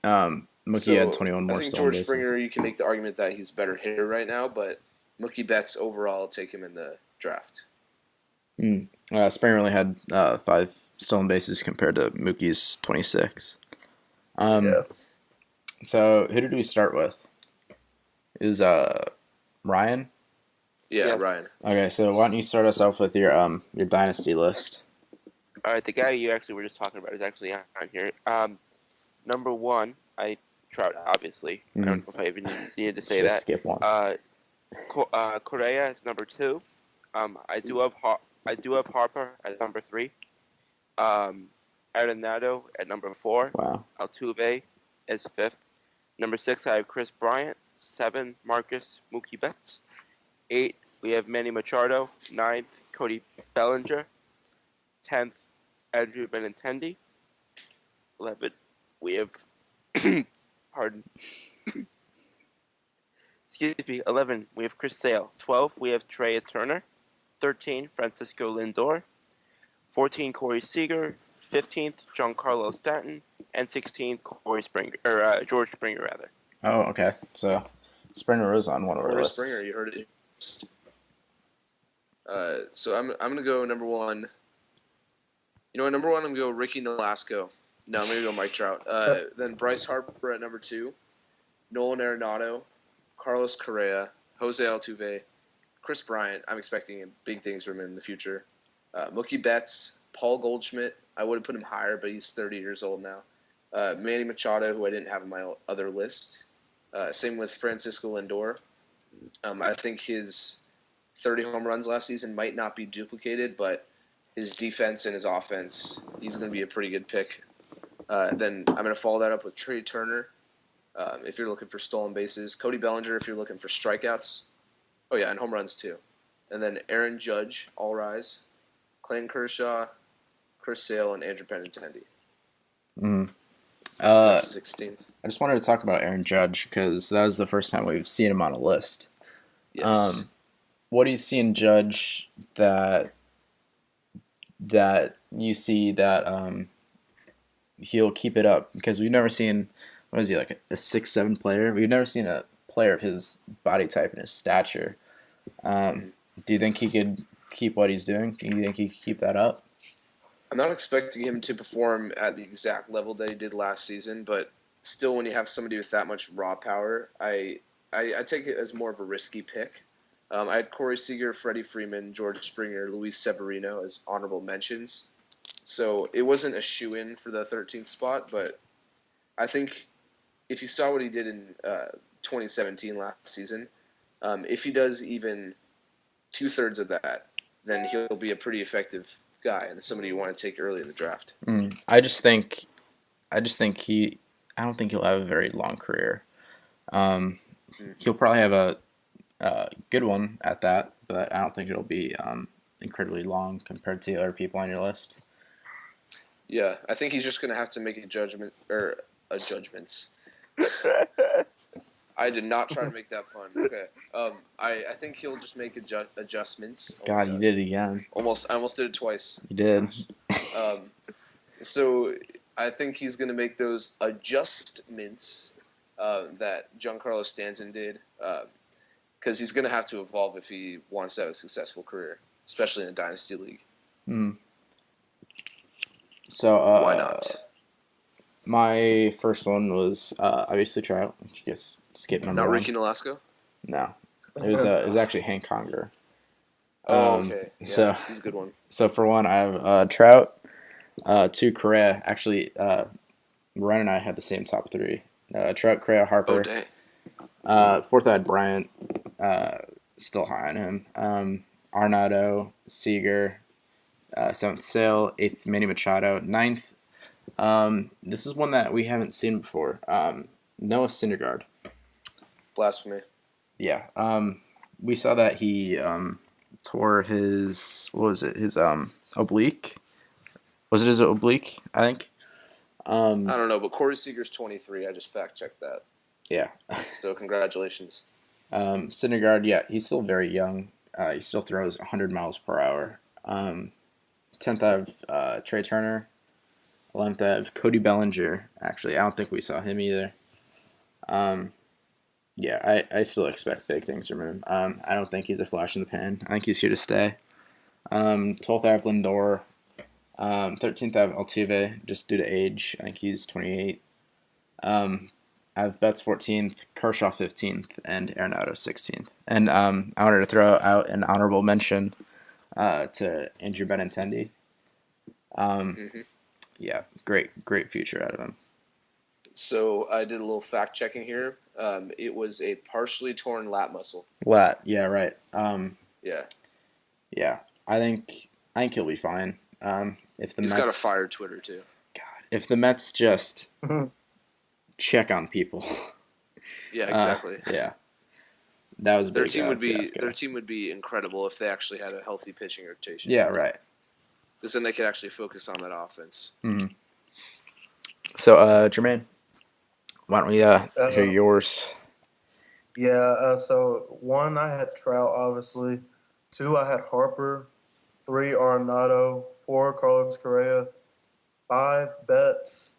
Yeah. Mookie had 21 more stolen bases. I think George Springer, you can make the argument that he's a better hitter right now, but Mookie Betts overall, I'll take him in the draft. Springer only had 5 stolen bases compared to Mookie's 26. Yeah. So who did we start with? It was Ryan? Yeah, Ryan. Okay, so why don't you start us off with your dynasty list? All right, the guy you actually were just talking about is actually on here. Number 1, Trout, obviously. I don't know if I even needed to say that. Skip one. Correa is number 2. I do have Harper at number 3. Arenado at number 4. Wow. Altuve is 5th. Number 6, I have Chris Bryant. 7, Marcus Mookie Betts. 8, we have Manny Machado. 9th, Cody Bellinger. 10th, Andrew Benintendi. 11, we have pardon. Excuse me. 11, we have Chris Sale. 12, we have Trey Turner. 13, Francisco Lindor. 14, Corey Seager. 15th, Giancarlo Stanton. And 16th, George Springer, rather. Oh, okay. So Springer is on one of our lists. Springer, you heard it. So I'm gonna go number 1. You know what? Number 1, I'm gonna go Ricky Nolasco. No, I'm gonna go Mike Trout. Then Bryce Harper at number 2. Nolan Arenado, Carlos Correa, Jose Altuve, Chris Bryant. I'm expecting big things from him in the future. Mookie Betts, Paul Goldschmidt. I would have put him higher, but he's 30 years old now. Manny Machado, who I didn't have on my other list. Same with Francisco Lindor. I think his 30 home runs last season might not be duplicated, but his defense and his offense, he's going to be a pretty good pick. Then I'm going to follow that up with Trey Turner, if you're looking for stolen bases. Cody Bellinger, if you're looking for strikeouts. Oh, yeah, and home runs, too. And then Aaron Judge, all rise. Clayton Kershaw, Chris Sale, and Andrew Benintendi. 16th. I just wanted to talk about Aaron Judge because that was the first time we've seen him on a list. Yes. What do you see in Judge that you see that he'll keep it up? Because we've never seen, what is he, like a 6'7" player? We've never seen a player of his body type and his stature. Do you think he could keep what he's doing? Do you think he could keep that up? I'm not expecting him to perform at the exact level that he did last season, but still, when you have somebody with that much raw power, I take it as more of a risky pick. I had Corey Seager, Freddie Freeman, George Springer, Luis Severino as honorable mentions. So it wasn't a shoo-in for the 13th spot, but I think if you saw what he did in 2017 last season, if he does even 2/3 of that, then he'll be a pretty effective guy and somebody you want to take early in the draft. I don't think he'll have a very long career. He'll probably have a good one at that, but I don't think it'll be incredibly long compared to other people on your list. Yeah, I think he's just going to have to make judgments. I did not try to make that fun. Okay. I think he'll just make adjustments. God, you did it again. I almost did it twice. You did. So I think he's going to make those adjustments that Giancarlo Stanton did, because he's going to have to evolve if he wants to have a successful career, especially in a dynasty league. So why not? My first one was obviously Trout. You just skip number Not one. Ricky Nolasco? No, it was actually Hank Conger. Okay. Yeah, so he's a good one. So for one, I have Trout. 2 Correa. Actually, Ryan and I had the same top 3. Trout, Correa, Oh, Harper. dang. 4th, I had Bryant. Still high on him. Arenado, Seager. 7th, Sale. 8th, Manny Machado. 9th, this is one that we haven't seen before. Noah Syndergaard. Blasphemy. Yeah. We saw that he tore his, what was it? His oblique. Was it his oblique? I think. I don't know, but Corey Seager's 23. I just fact checked that. Yeah. So congratulations. Syndergaard, yeah, he's still very young. He still throws 100 miles per hour. 10th, I have Trey Turner. 11th, I have Cody Bellinger. Actually, I don't think we saw him either. Yeah, I still expect big things from him. I don't think he's a flash in the pan. I think he's here to stay. 12th, I have Lindor. 13th, I have Altuve, just due to age. I think he's 28. I have Betts 14th, Kershaw 15th, and Arenado 16th. And I wanted to throw out an honorable mention to Andrew Benintendi. Yeah, great future out of him. So I did a little fact checking here. It was a partially torn lat muscle. Lat, yeah, right. Yeah. Yeah, I think he'll be fine. If the He's Mets got a fire Twitter too. God, if the Mets just check on people. Yeah, exactly. Yeah, that was a Their big, team would be fiasco. their team would be incredible if they actually had a healthy pitching rotation. Yeah, right. Because then they could actually focus on that offense. Mm-hmm. So, Jermaine, why don't we hear yours? Yeah, so 1, I had Trout, obviously. 2, I had Harper. 3, Arenado. 4, Carlos Correa. 5, Betts.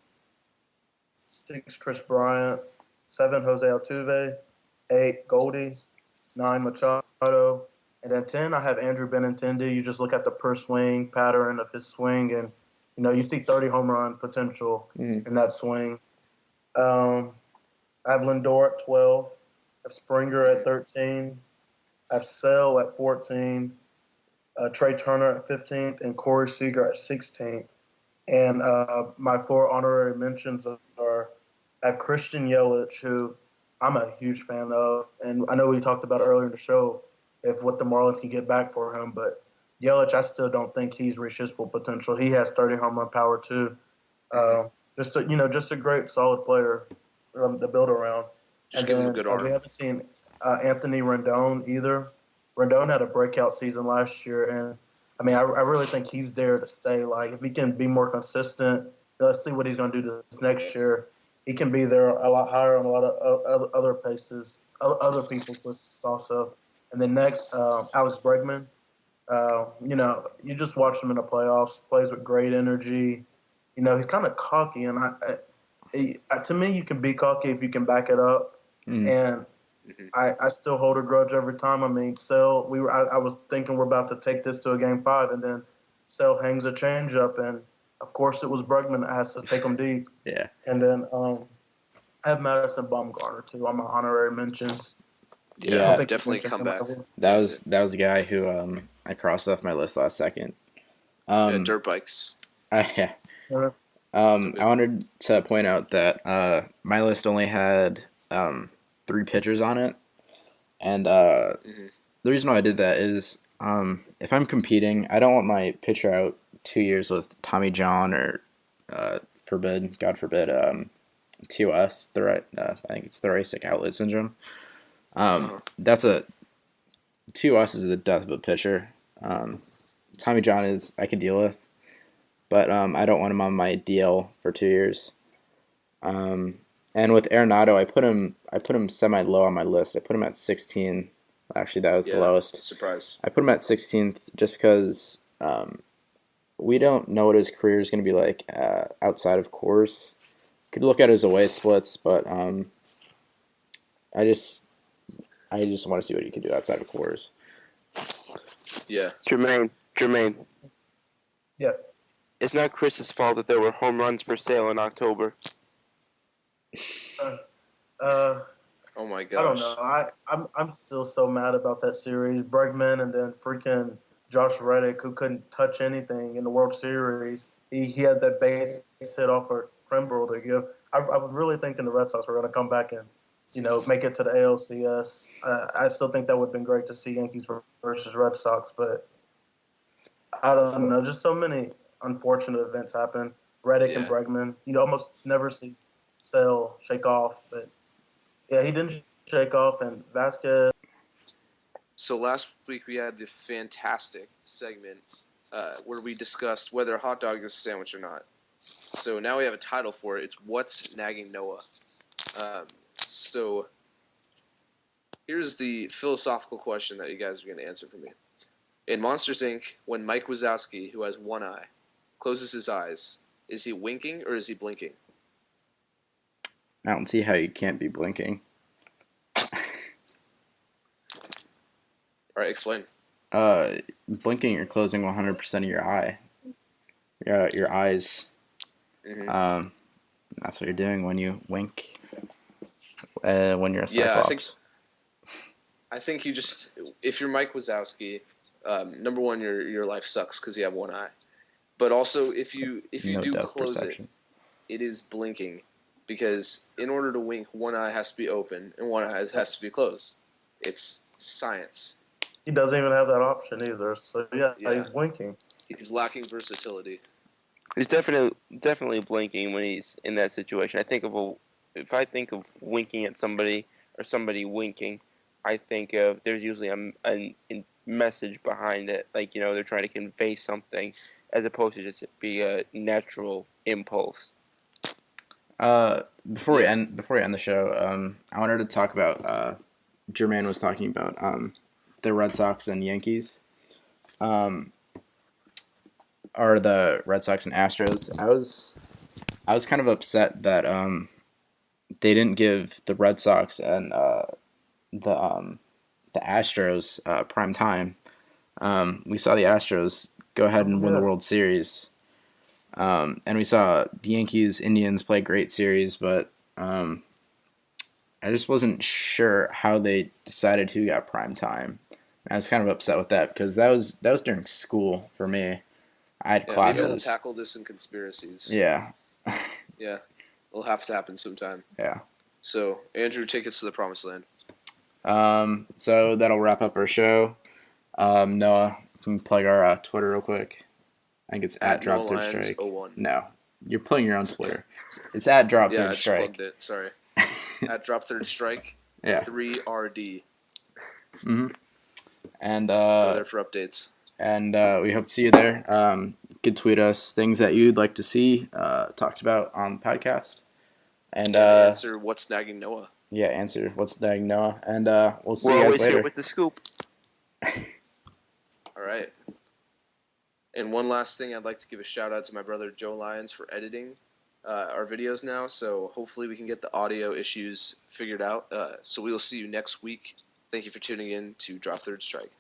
6, Chris Bryant. 7, Jose Altuve. 8, Goldie. 9, Machado. And then 10, I have Andrew Benintendi. You just look at the per swing pattern of his swing, and you see 30 home run potential in that swing. I have Lindor at 12. I have Springer at 13. I have Sale at 14. Trey Turner at 15th, and Corey Seager at 16th. And my 4 honorary mentions are I have Christian Yelich, who I'm a huge fan of, and I know we talked about earlier in the show if what the Marlins can get back for him, but Yelich, I still don't think he's reached his full potential. He has 30 home run power too. Just a great solid player to build around. Just give him a good arm. We haven't seen Anthony Rendon either. Rendon had a breakout season last year, and I mean, I really think he's there to stay. Like, if he can be more consistent, let's see what he's going to do this next year. He can be there a lot higher on a lot of other paces, other people's lists also. And then next, Alex Bregman. You just watch him in the playoffs. Plays with great energy. He's kind of cocky, and to me, you can be cocky if you can back it up. And I still hold a grudge every time. I mean, Sale, I was thinking we're about to take this to a game 5, and then Sale hangs a changeup, and of course it was Bregman that has to take him deep. Yeah. And then I have Madison Bumgarner too on my honorary mentions. Yeah, definitely come back. That was a guy who I crossed off my list last second. Dirt bikes. I wanted to point out that my list only had 3 pitchers on it, and the reason why I did that is if I'm competing, I don't want my pitcher out 2 years with Tommy John or God forbid, TOS, I think it's thoracic outlet syndrome. That's TOS is the death of a pitcher. Tommy John I can deal with, but I don't want him on my DL for 2 years. And with Arenado, I put him semi low on my list. I put him at 16. Actually, that was the lowest. Surprised. I put him at 16th just because we don't know what his career is going to be like outside of Coors. Could look at his away splits, but I just want to see what he can do outside of Coors. Yeah. Jermaine. Yeah. It's not Chris's fault that there were home runs for sale in October. Oh my gosh. I don't know. I'm still so mad about that series. Bregman and then freaking Josh Reddick, who couldn't touch anything in the World Series. he had that base hit off of Kimbrel to give. I was really thinking the Red Sox were going to come back and make it to the ALCS. I still think that would have been great to see Yankees versus Red Sox, but I don't know. Just so many unfortunate events happen. Reddick and Bregman, you almost never see Sale shake off, but yeah, he didn't shake off, and Vasquez. So last week we had the fantastic segment where we discussed whether a hot dog is a sandwich or not. So now we have a title for it. It's What's Nagging Noah? So here's the philosophical question that you guys are going to answer for me. In Monsters, Inc., when Mike Wazowski, who has one eye, closes his eyes, is he winking or is he blinking? I don't see how you can't be blinking. All right, explain. Blinking or closing 100% of your eye. Your eyes. Mm-hmm. That's what you're doing when you wink. When you're a Cyclops. I think you just, if you're Mike Wazowski, number one, your life sucks because you have one eye. But also, if you do close perception. It is blinking, because in order to wink, one eye has to be open and one eye has to be closed. It's science. He doesn't even have that option either. So yeah. He's blinking. He's lacking versatility. He's definitely blinking when he's in that situation. If I think of winking at somebody or somebody winking, I think of there's usually a message behind it, like they're trying to convey something, as opposed to just be a natural impulse. Before we end the show, I wanted to talk about Jermaine was talking about the Red Sox and Yankees, or the Red Sox and Astros. I was kind of upset that they didn't give the Red Sox and the Astros prime time. We saw the Astros go ahead and win the World Series. And we saw the Yankees, Indians play a great series, but I just wasn't sure how they decided who got prime time. I was kind of upset with that because that was during school for me. I had classes. Maybe we'll tackle this in conspiracies. Yeah. Yeah. It'll have to happen sometime. Yeah. So, Andrew, take us to the promised land. So that'll wrap up our show. Noah, can you plug our Twitter real quick? I think it's at Drop Third Strike. 01. No, you're plugging your own Twitter. It's at Drop Third Strike. Yeah, I just plugged it. Sorry. At Drop Third Strike. Yeah. 3RD. Mm-hmm. And go there for updates. And we hope to see you there. You could tweet us things that you'd like to see talked about on the podcast. And answer What's Nagging Noah. Yeah, answer What's Nagging Noah. And we'll see you guys later. Here with the scoop. All right. And one last thing, I'd like to give a shout out to my brother Joe Lyons for editing our videos now. So hopefully we can get the audio issues figured out. So we will see you next week. Thank you for tuning in to Drop Third Strike.